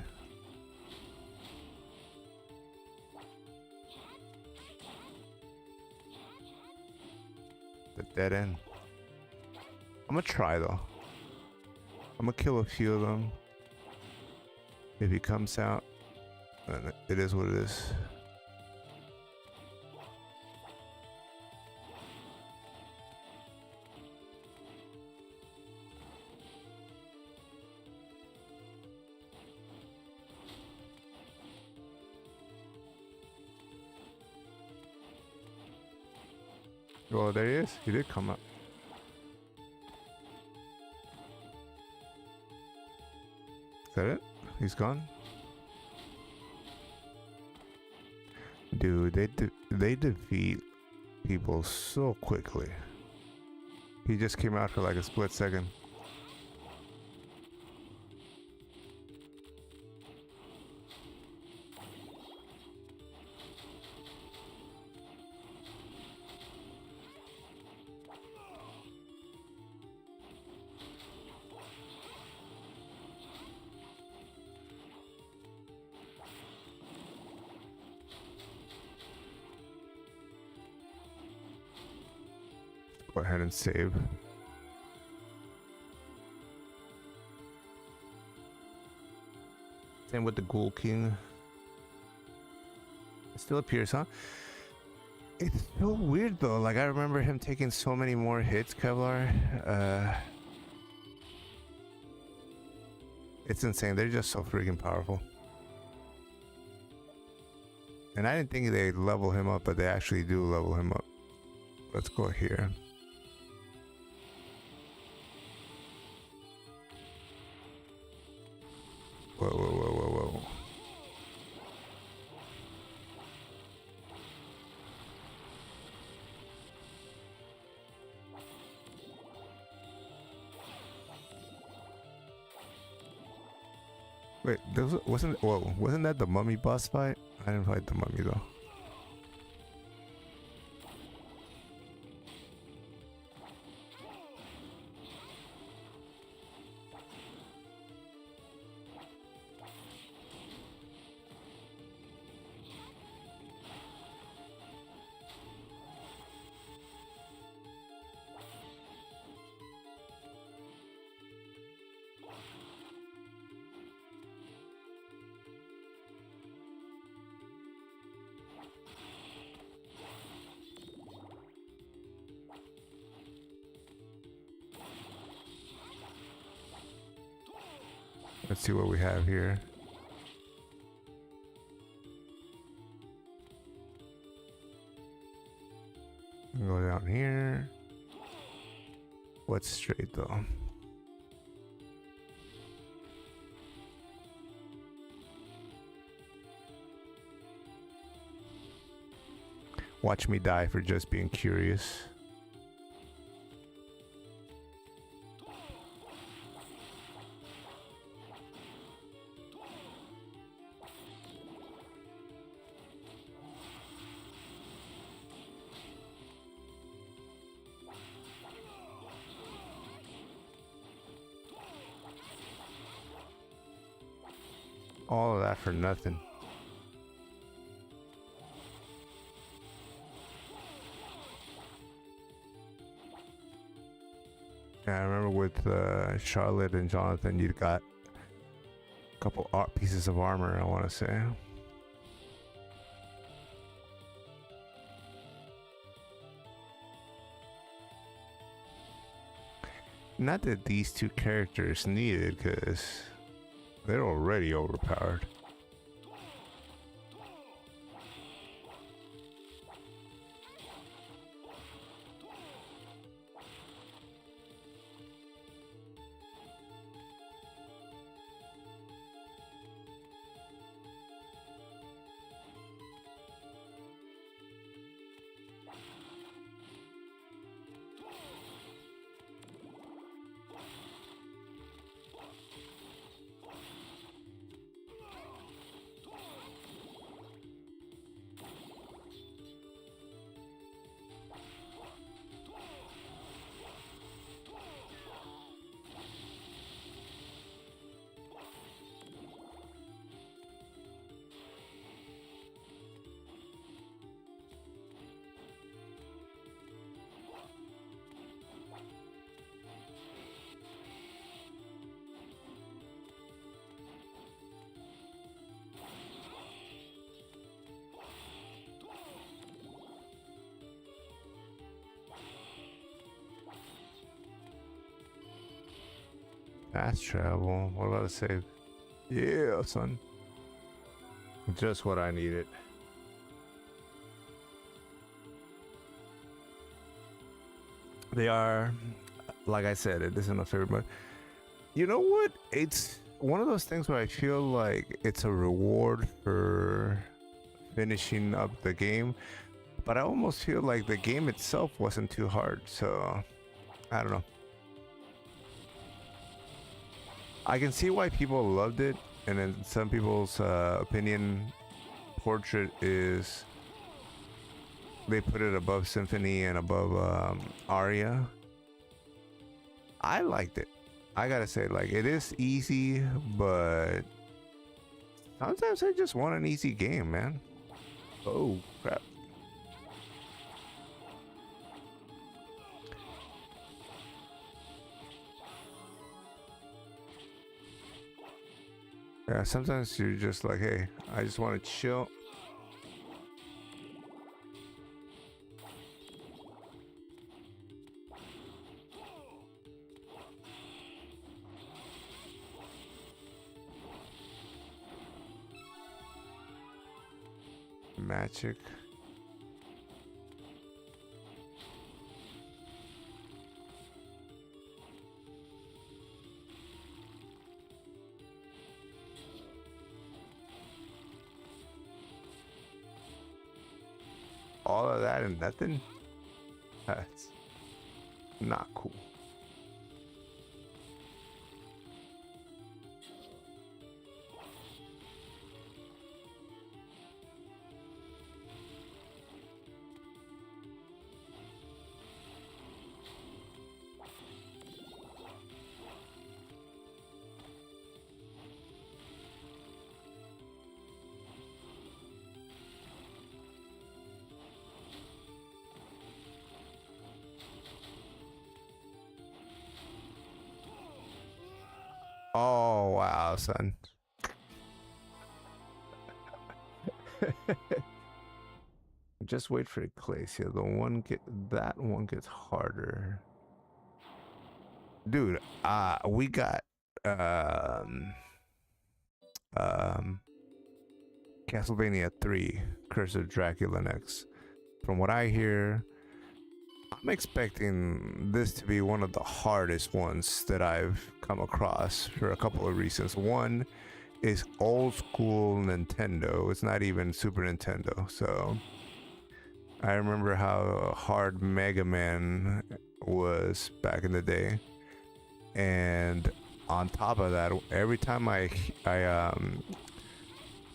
The dead end. I'm gonna try though. I'm gonna kill a few of them. If he comes out, then it is what it is. Oh, there he is. He did come up. Is that it? He's gone? Dude, they defeat people so quickly. He just came out for like a split second. Go ahead and save. Same with the Ghoul King. It still appears, huh? It's so weird though. Like I remember him taking so many more hits, Kevlar. It's insane. They're just so freaking powerful. And I didn't think they'd level him up, but they actually do level him up. Let's go here. Whoa, whoa, whoa, whoa, whoa. Wait, wasn't that the mummy boss fight? I didn't fight the mummy though. Let's see what we have here. Go down here. What's straight though? Watch me die for just being curious. All of that for nothing. Yeah, I remember with Charlotte and Jonathan, you got a couple pieces of armor, I want to say. Not that these two characters needed, because they're already overpowered. Fast travel. What about a save? Yeah, son. Just what I needed. They are, like I said, it isn't a favorite, but you know what? It's one of those things where I feel like it's a reward for finishing up the game, but I almost feel like the game itself wasn't too hard. So I don't know. I can see why people loved it, and then some people's opinion portrait is they put it above Symphony and above Aria. I liked it. I gotta say, like, it is easy, but sometimes I just want an easy game, man. Oh crap. Yeah, sometimes you're just like, hey, I just want to chill. Magic. All of that and nothing? That's not cool. Oh wow, son. Just wait for it, Glacia. That one gets harder. Dude, we got um Castlevania 3, Curse of Dracula next. From what I hear, I'm expecting this to be one of the hardest ones that I've come across for a couple of reasons. One is old school Nintendo. It's not even Super Nintendo. So I remember how hard Mega Man was back in the day. And on top of that, every time I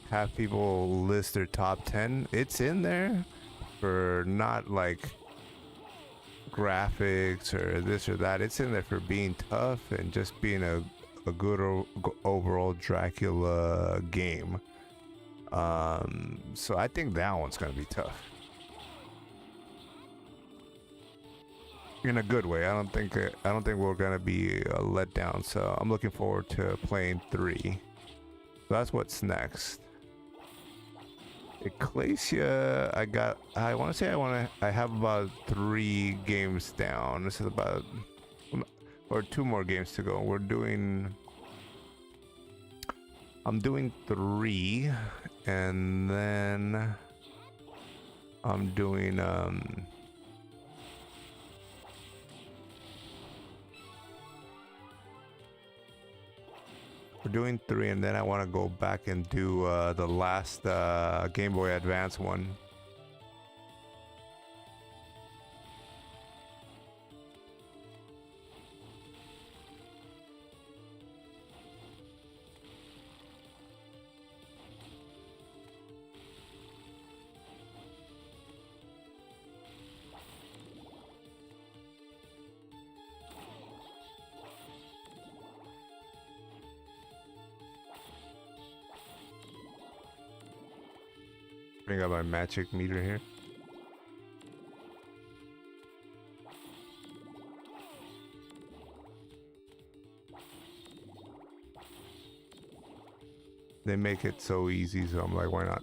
have people list their top 10, it's in there for not like graphics or this or that. It's in there for being tough and just being a good overall Dracula game. So I think that one's gonna be tough. in a good way. I don't think we're gonna be let down. So I'm looking forward to playing 3. So that's what's next. Ecclesia, I want to say I have about 3 games down. This is about, or 2 more games to go. I'm doing 3, and then I'm doing we're doing 3, and then I want to go back and do the last Game Boy Advance one. Bring up my magic meter here. They make it so easy, so I'm like, why not?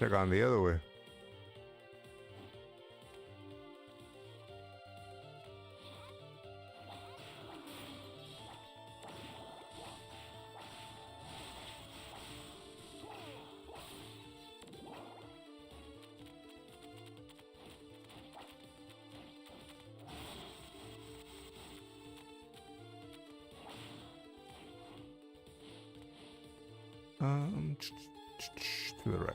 They're gone the other way. To the right.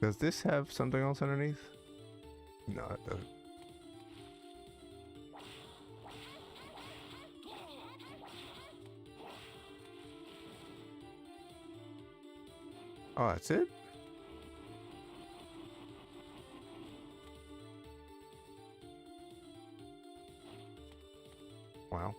Does this have something else underneath? No, it doesn't. Oh, that's it? Wow.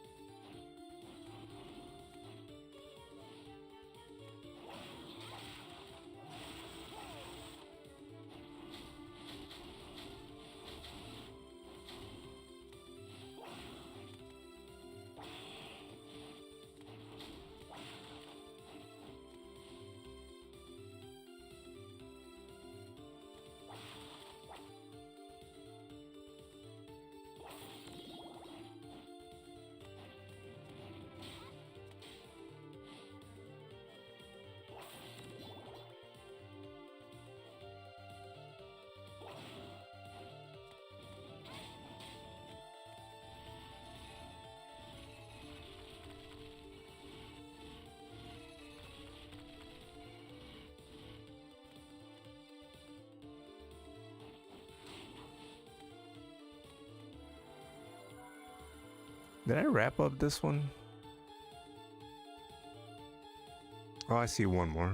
Did I wrap up this one? Oh, I see one more.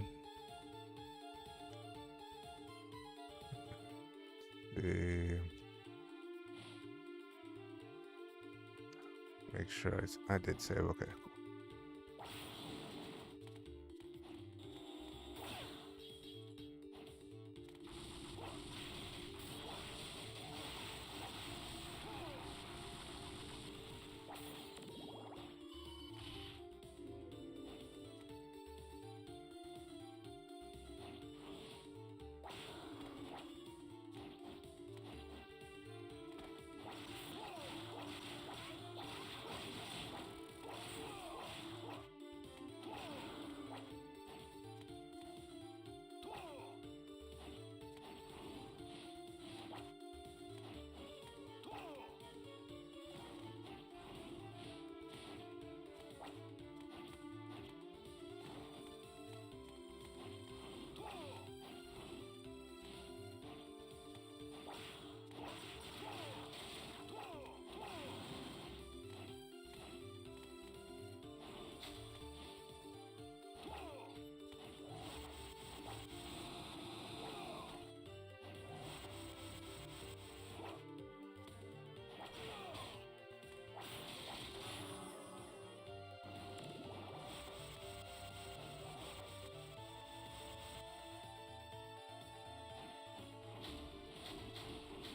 Make sure I did save. Okay.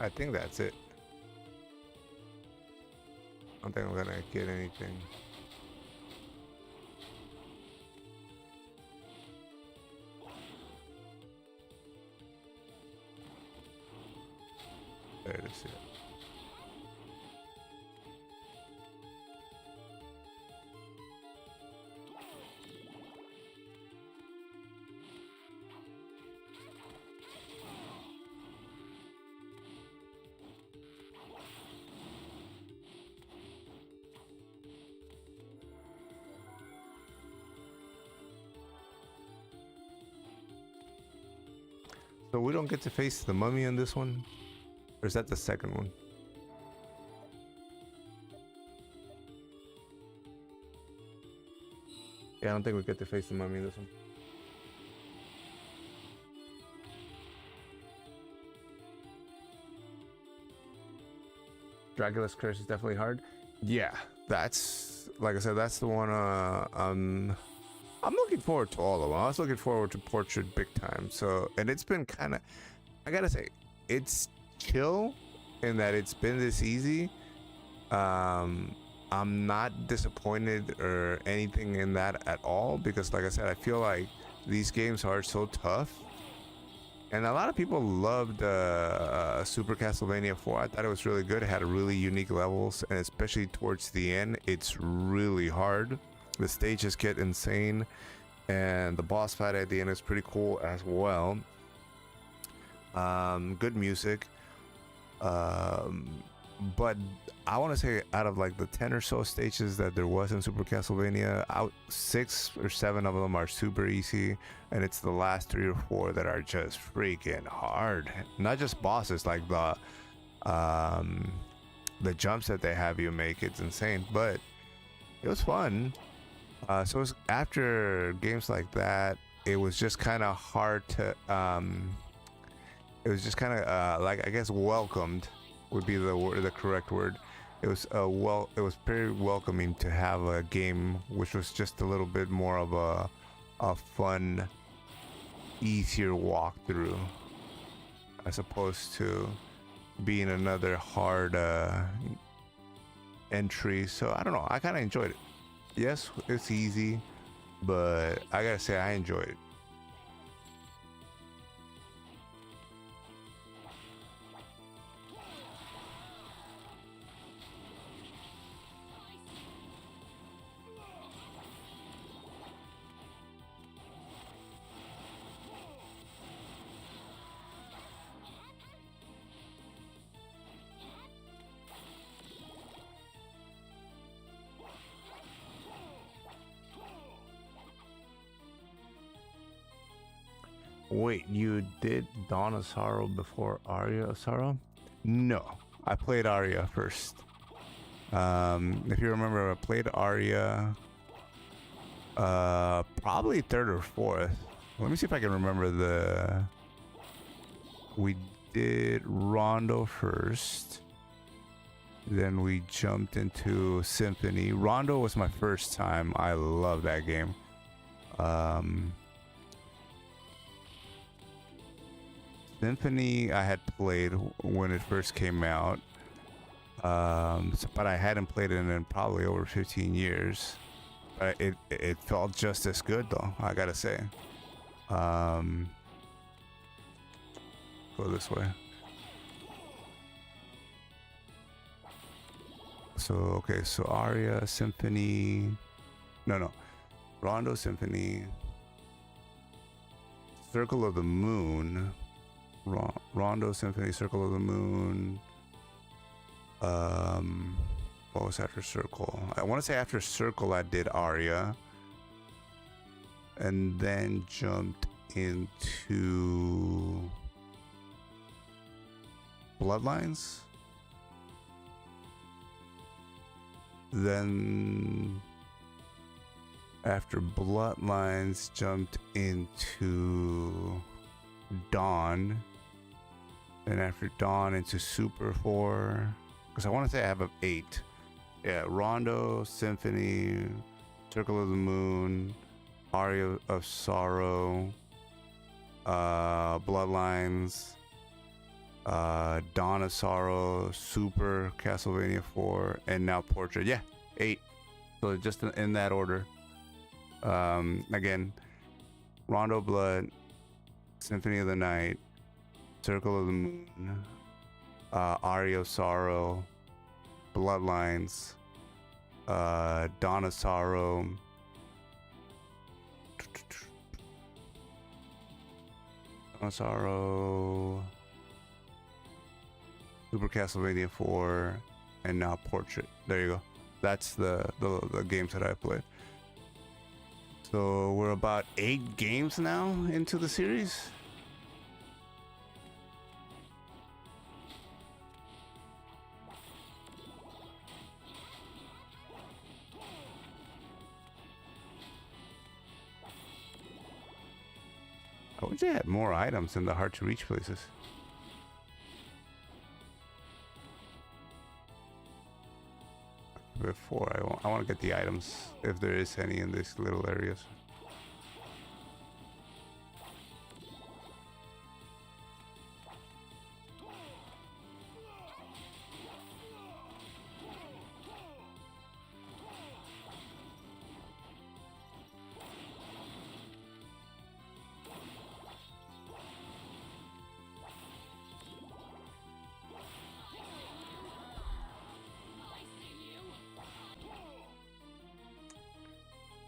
I think that's it. I don't think I'm gonna get anything. There it is. So we don't get to face the mummy in this one? Or is that the second one? Yeah, I don't think we get to face the mummy in this one. Dracula's Curse is definitely hard. Yeah, that's, like I said, that's the one I'm looking forward to all of them. I was looking forward to Portrait big time. So, and it's been kind of, I gotta say, it's chill in that it's been this easy. I'm not disappointed or anything in that at all, because like I said, I feel like these games are so tough. And a lot of people loved Super Castlevania 4. I thought it was really good. It had really unique levels, and especially towards the end, it's really hard. The stages get insane, and the boss fight at the end is pretty cool as well. Good music. But I want to say out of like the 10 or so stages that there was in Super Castlevania, 6 or 7 of them are super easy, and it's the last 3 or 4 that are just freaking hard. Not just bosses, like the jumps that they have you make, it's insane, but it was fun. So it was, after games like that, it was just kind of hard to it was just kind of like, I guess, welcomed would be the correct word. It was it was very welcoming to have a game which was just a little bit more of a fun, easier walkthrough, as opposed to being another hard entry. So I don't know, I kind of enjoyed it. Yes, it's easy, but I gotta say I enjoyed it. Wait, you did Dawn of Sorrow before Aria of Sorrow? No, I played Aria first. If you remember, I played Aria probably 3rd or 4th. Let me see if I can remember we did Rondo first. Then we jumped into Symphony. Rondo was my first time. I love that game. Symphony I had played when it first came out. But I hadn't played it in probably over 15 years. But it felt just as good though, I gotta say. Go this way. So okay, so Aria, Symphony, no, Rondo, Symphony, Circle of the Moon, Rondo, Symphony, Circle of the Moon. What was after Circle? I want to say after Circle I did Aria, and then jumped into Bloodlines. Then after Bloodlines jumped into Dawn. Then after Dawn into Super 4. Because I want to say I have 8. Yeah, Rondo, Symphony, Circle of the Moon, Aria of Sorrow, Bloodlines, Dawn of Sorrow, Super, Castlevania 4, and now Portrait. Yeah, 8. So just in that order. Again, Rondo Blood, Symphony of the Night, Circle of the Moon, Aria of Sorrow, Bloodlines, Dawn of Sorrow, Super Castlevania 4, and now Portrait. There you go. That's the games that I played. So we're about 8 games now into the series. I wish they had more items in the hard to reach places. Before I want to get the items if there is any in these little areas.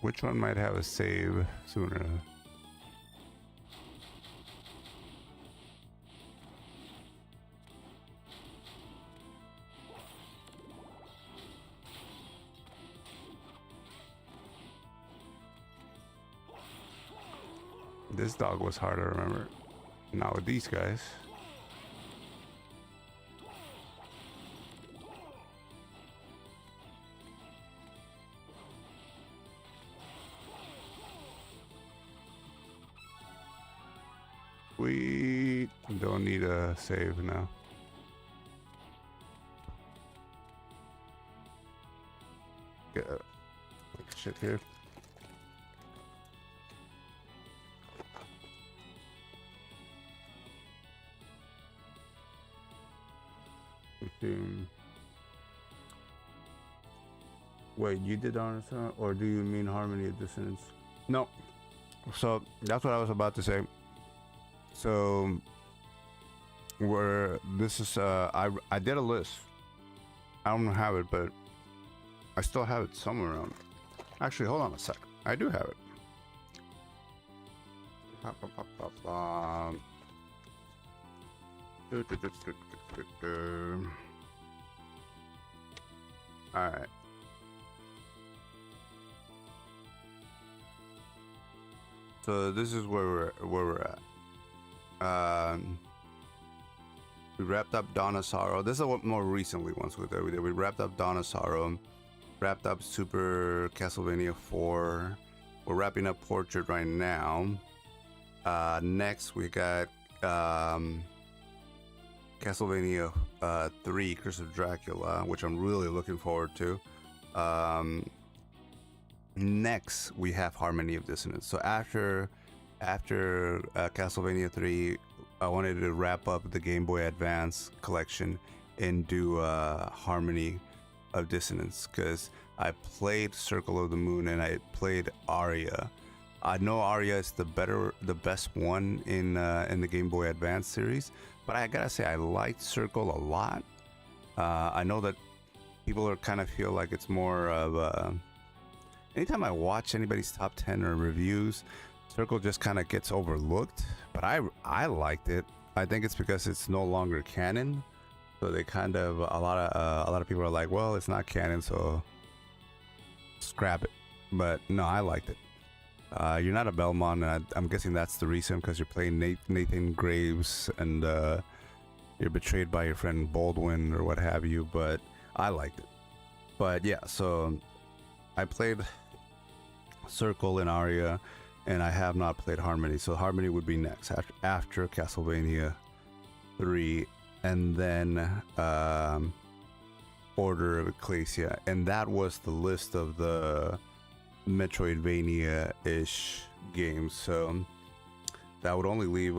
Which one might have a save sooner? This dog was hard to remember. Not with these guys. We don't need a save now. Get shit here. Wait, you did Honor, or do you mean Harmony of Dissonance? No. So that's what I was about to say. So this is I did a list. I don't have it, but I still have it somewhere around. Actually, hold on a sec. I do have it. All right. So this is where we're at. We wrapped up Dawn of Sorrow. This is what more recently ones we did. We wrapped up Dawn of Sorrow, wrapped up Super Castlevania 4. We're wrapping up Portrait right now. Next we got Castlevania 3 Curse of Dracula, which I'm really looking forward to. Next, we have Harmony of Dissonance. So after Castlevania 3, I wanted to wrap up the Game Boy Advance collection and do Harmony of Dissonance, because I played Circle of the Moon and I played Aria. I know Aria is the best one in the Game Boy Advance series, but I gotta say I liked Circle a lot. I know that people are kind of feel like it's more of anytime I watch anybody's top 10 or reviews, Circle just kind of gets overlooked, but I liked it. I think it's because it's no longer canon, so they kind of a lot of people are like, well, it's not canon, so scrap it. But no, I liked it. You're not a Belmont, and I'm guessing that's the reason, because you're playing Nathan Graves and you're betrayed by your friend Baldwin or what have you. But I liked it. But yeah, so I played Circle and Aria, and I have not played Harmony. So Harmony would be next after Castlevania 3, and then Order of Ecclesia, and that was the list of the Metroidvania-ish games. So that would only leave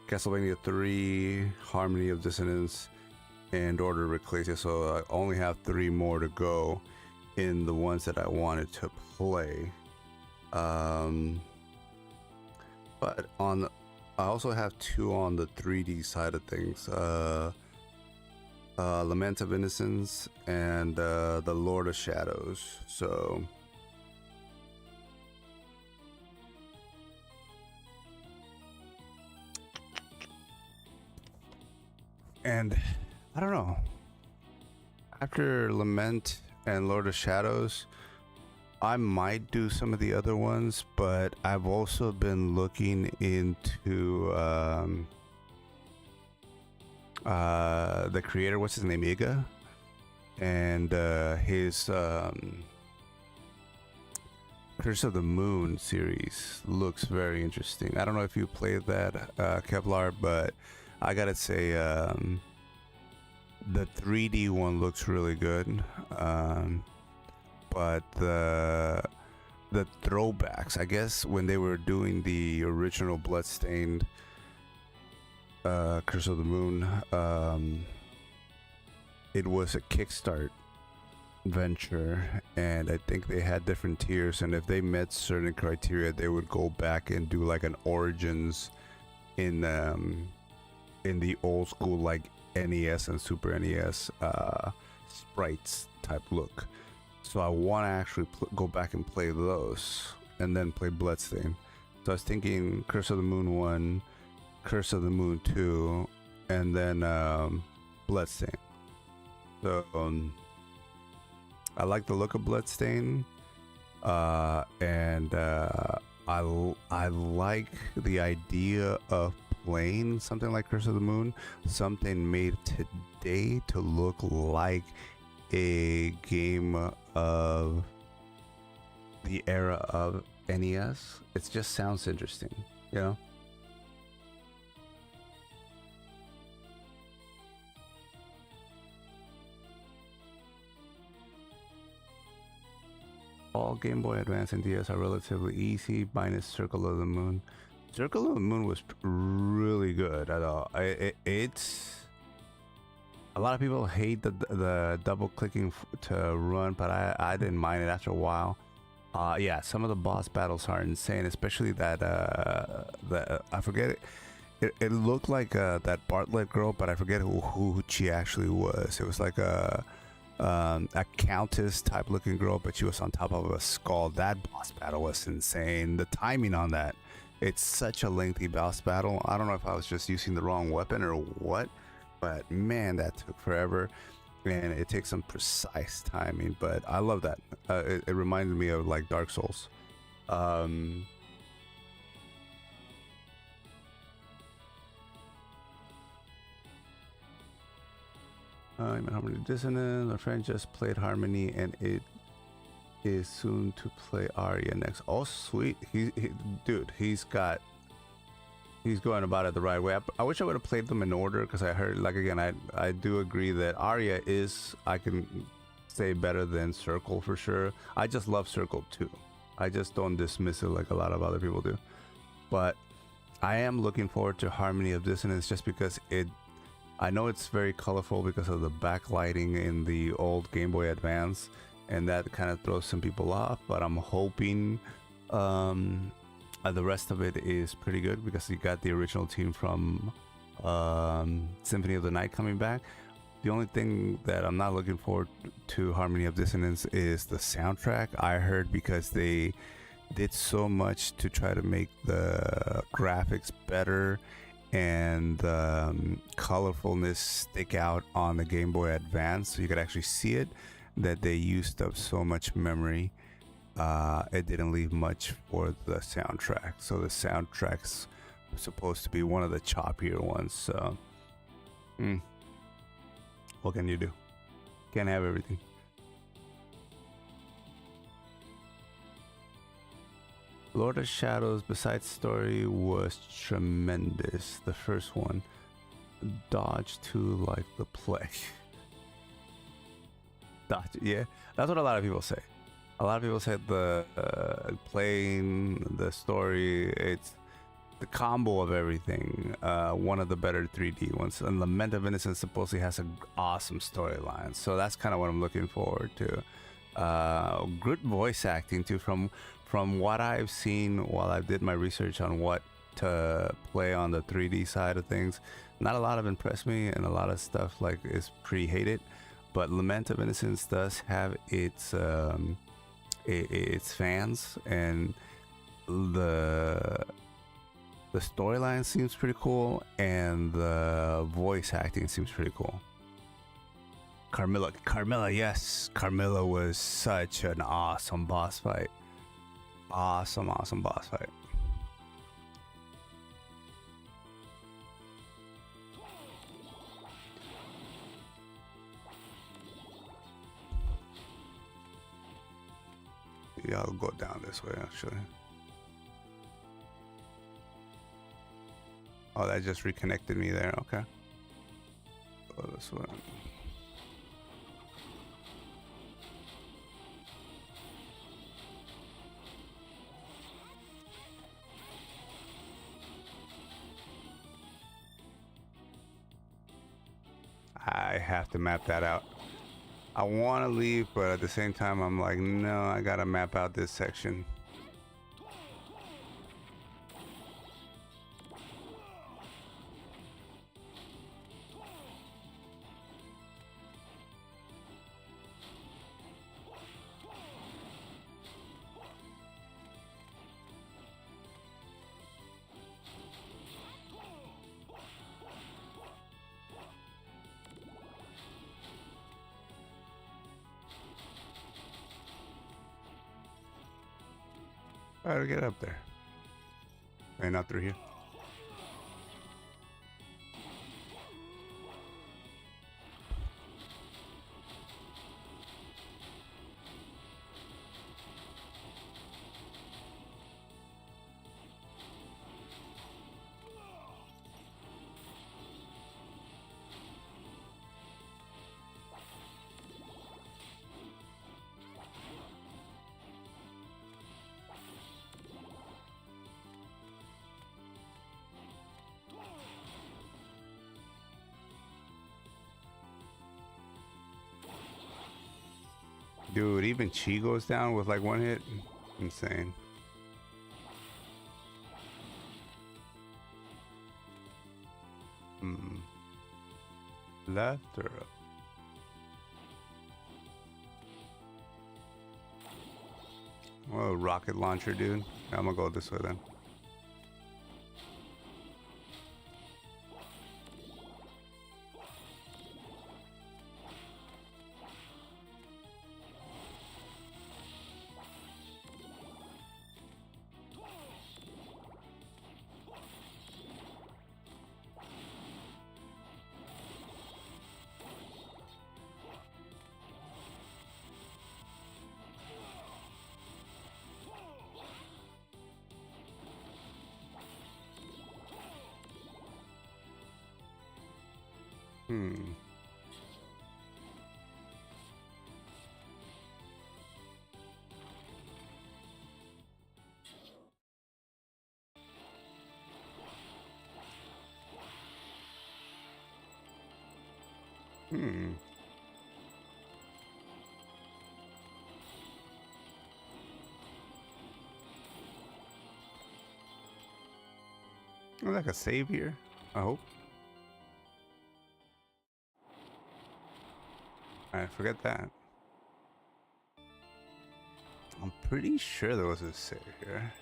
Castlevania 3, Harmony of Dissonance, and Order of Ecclesia. So I only have 3 more to go in the ones that I wanted to play. But I also have 2 on the 3D side of things. Lament of Innocence and the Lord of Shadows. So and I don't know, after Lament and Lord of Shadows, I might do some of the other ones, but I've also been looking into the creator, what's his name, Iga, and his Curse of the Moon series looks very interesting. I don't know if you played that, Kevlar, but I gotta say the 3D one looks really good. But the throwbacks, I guess, when they were doing the original Bloodstained Curse of the Moon, it was a Kickstart venture, and I think they had different tiers, and if they met certain criteria, they would go back and do like an Origins in the old school, like NES and Super NES sprites type look. So I want to actually go back and play those, and then play Bloodstained. So I was thinking Curse of the Moon 1, Curse of the Moon 2, and then Bloodstained. So I like the look of Bloodstained, and I like the idea of playing something like Curse of the Moon, something made today to look like a game of the era of NES. It just sounds interesting, you know? All Game Boy Advance and DS are relatively easy, minus Circle of the Moon. Circle of the Moon was really good. It's a lot of people hate the double clicking to run, but I didn't mind it after a while. Yeah, some of the boss battles are insane, especially that I forget it. It looked like that Bartlett girl, but I forget who she actually was. It was like a countess type looking girl, but she was on top of a skull. That boss battle was insane. The timing on that, it's such a lengthy boss battle. I don't know if I was just using the wrong weapon or what, but man, that took forever, and it takes some precise timing. But I love that. It reminded me of like Dark Souls. I'm in Harmony Dissonance. My friend just played Harmony, and it is soon to play Aria next. Oh, sweet. Dude, he's got he's going about it the right way. I wish I would have played them in order, because I heard, like, again, I do agree that Arya is, I can say, better than Circle for sure. I just love Circle too. I just don't dismiss it like a lot of other people do. But I am looking forward to Harmony of Dissonance, just because I know it's very colorful because of the backlighting in the old Game Boy Advance, and that kind of throws some people off, but I'm hoping the rest of it is pretty good, because you got the original team from Symphony of the Night coming back. The only thing that I'm not looking forward to Harmony of Dissonance is the soundtrack. I heard because they did so much to try to make the graphics better and colorfulness stick out on the Game Boy Advance, so you could actually see it, that they used up so much memory. It didn't leave much for the soundtrack, so the soundtrack's supposed to be one of the choppier ones. So what can you do? Can't have everything. Lord of Shadows, besides story, was tremendous. The first one, dodge too like the plague. Dodge, yeah, that's what a lot of people say. A lot of people said the playing, the story, it's the combo of everything. One of the better 3D ones. And Lament of Innocence supposedly has an awesome storyline, so that's kind of what I'm looking forward to. Good voice acting too, from what I've seen while I did my research on what to play on the 3D side of things. Not a lot have impressed me, and a lot of stuff like is pretty hated. But Lament of Innocence does have its fans, and the storyline seems pretty cool, and the voice acting seems pretty cool. Carmilla, yes, Carmilla was such an awesome boss fight. Awesome boss fight. Yeah, I'll go down this way actually. Oh, that just reconnected me there. Okay. Go this way. I have to map that out. I want to leave, but at the same time, I'm like, no, I gotta map out this section. Try to get up there. Maybe not through here. Dude, even Chi goes down with like one hit. Insane. Left or up? Whoa, rocket launcher, dude. I'm gonna go this way then. Hmm. Hmm. Like a save here, I hope. Alright, forget that. I'm pretty sure there was a save here.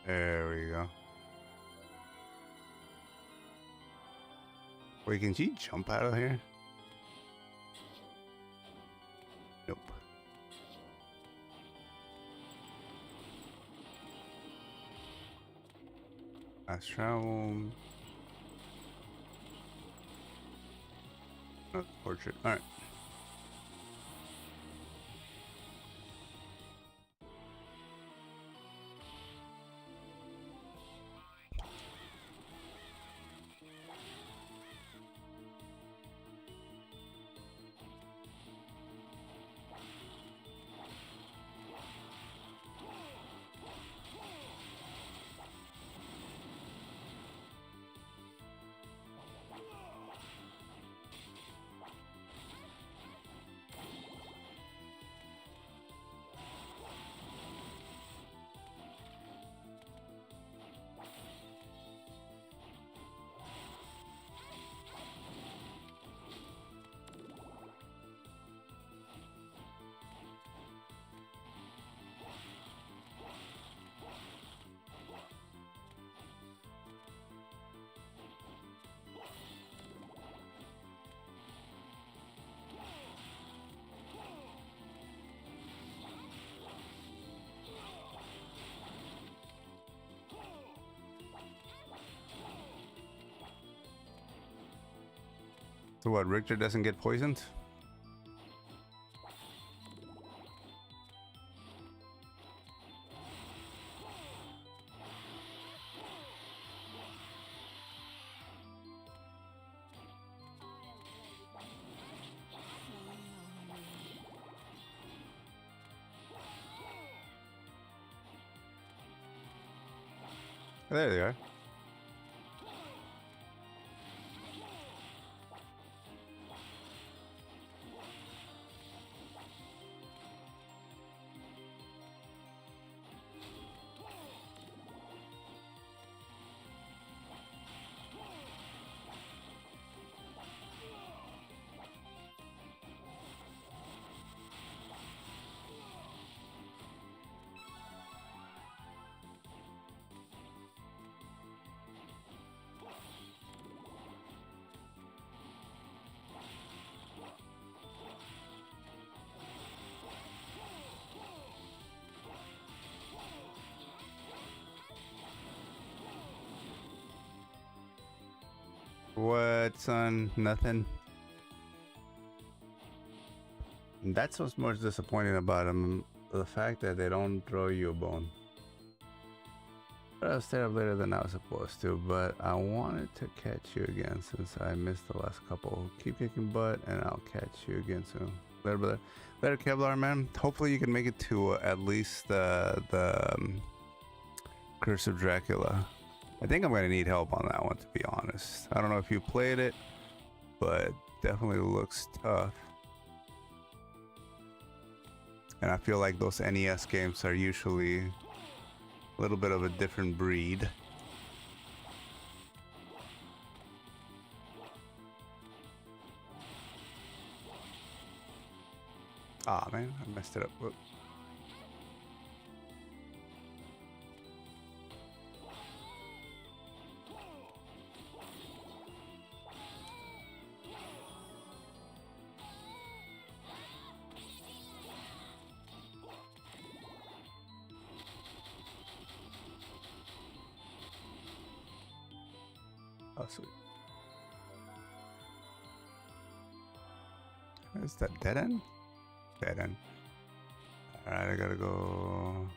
There we go. Wait, can she jump out of here? Nope. Fast travel. Oh, portrait. Alright. So what, Richter doesn't get poisoned? There they are. What, son? Nothing. That's what's most disappointing about them. The fact that they don't throw you a bone. I was stayed up later than I was supposed to, but I wanted to catch you again since I missed the last couple. Keep kicking butt, and I'll catch you again soon. Later, brother. Later, Kevlar, man. Hopefully you can make it to at least the Curse of Dracula. I think I'm gonna need help on that one, to be honest. I don't know if you played it, but definitely looks tough. And I feel like those NES games are usually a little bit of a different breed. Ah, man, I messed it up. Whoop. Oh, sweet. Is that dead end? Dead end. Alright, I gotta go.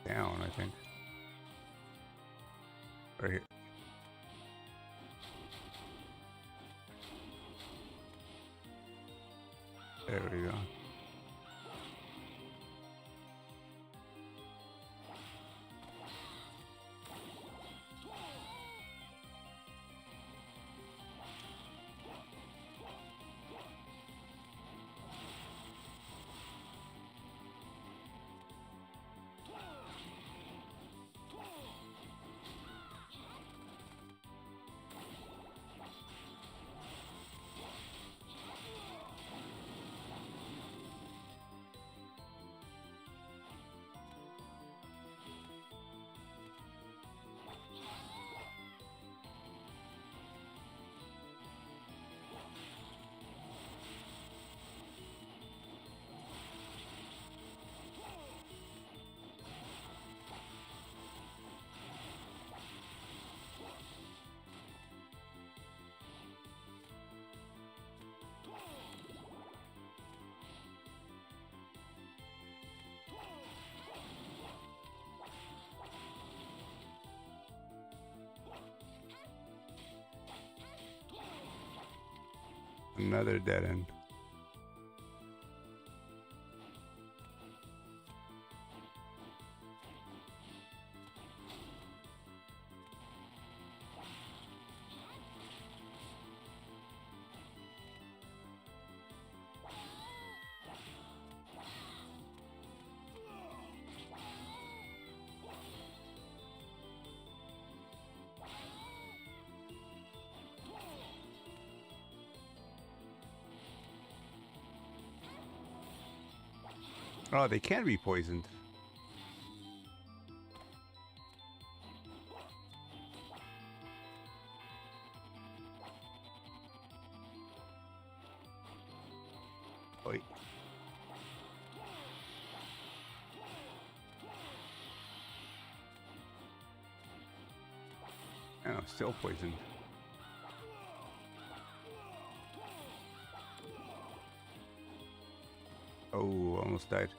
down, I think. Right here. There we go. Another dead end. Oh, they can be poisoned. Wait. Oh, still poisoned. Oh, almost died.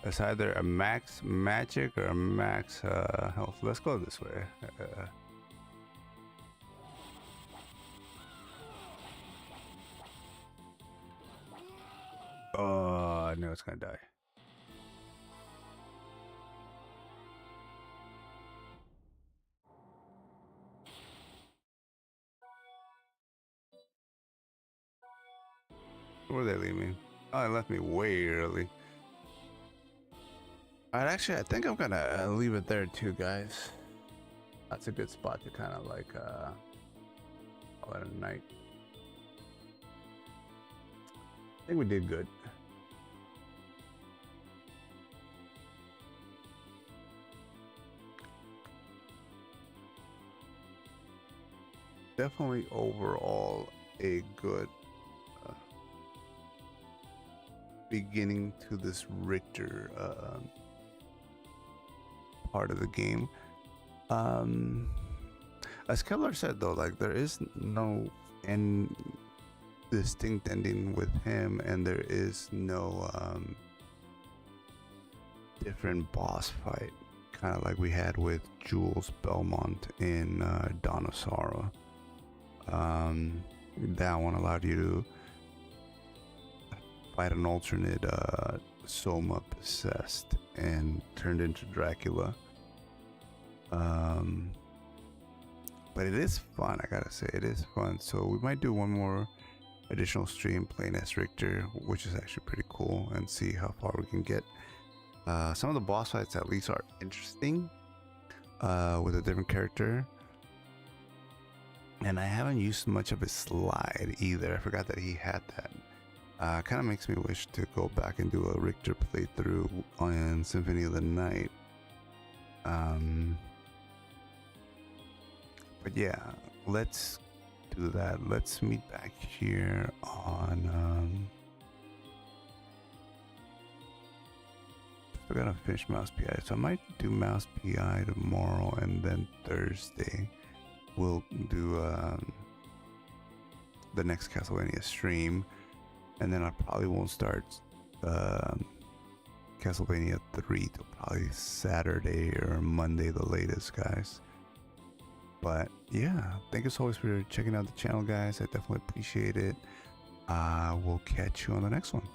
It's either a max magic or a max health. Let's go this way. Oh, I know it's gonna die. Where they leave me? Oh, they left me way early. Alright, actually, I think I'm gonna leave it there too, guys. That's a good spot to kind of like call it a night. I think we did good. Definitely overall a good beginning to this Richter part of the game. As Kevlar said though, like there is no end distinct ending with him, and there is no different boss fight, kind of like we had with Jules Belmont in Dawn of Sorrow. That one allowed you to fight an alternate Soma possessed and turned into Dracula. But it is fun, I gotta say, it is fun. So we might do one more additional stream playing as Richter, which is actually pretty cool, and see how far we can get. Some of the boss fights at least are interesting with a different character. And I haven't used much of his slide either. I forgot that he had that. Kind of makes me wish to go back and do a Richter playthrough on Symphony of the Night. But yeah, let's do that. Let's meet back here on still gotta finish Mouse PI, so I might do Mouse PI tomorrow, and then Thursday we'll do the next Castlevania stream, and then I probably won't start Castlevania 3 till probably Saturday or Monday the latest, guys. But yeah, thank you so much for checking out the channel, guys. I definitely appreciate it. We'll catch you on the next one.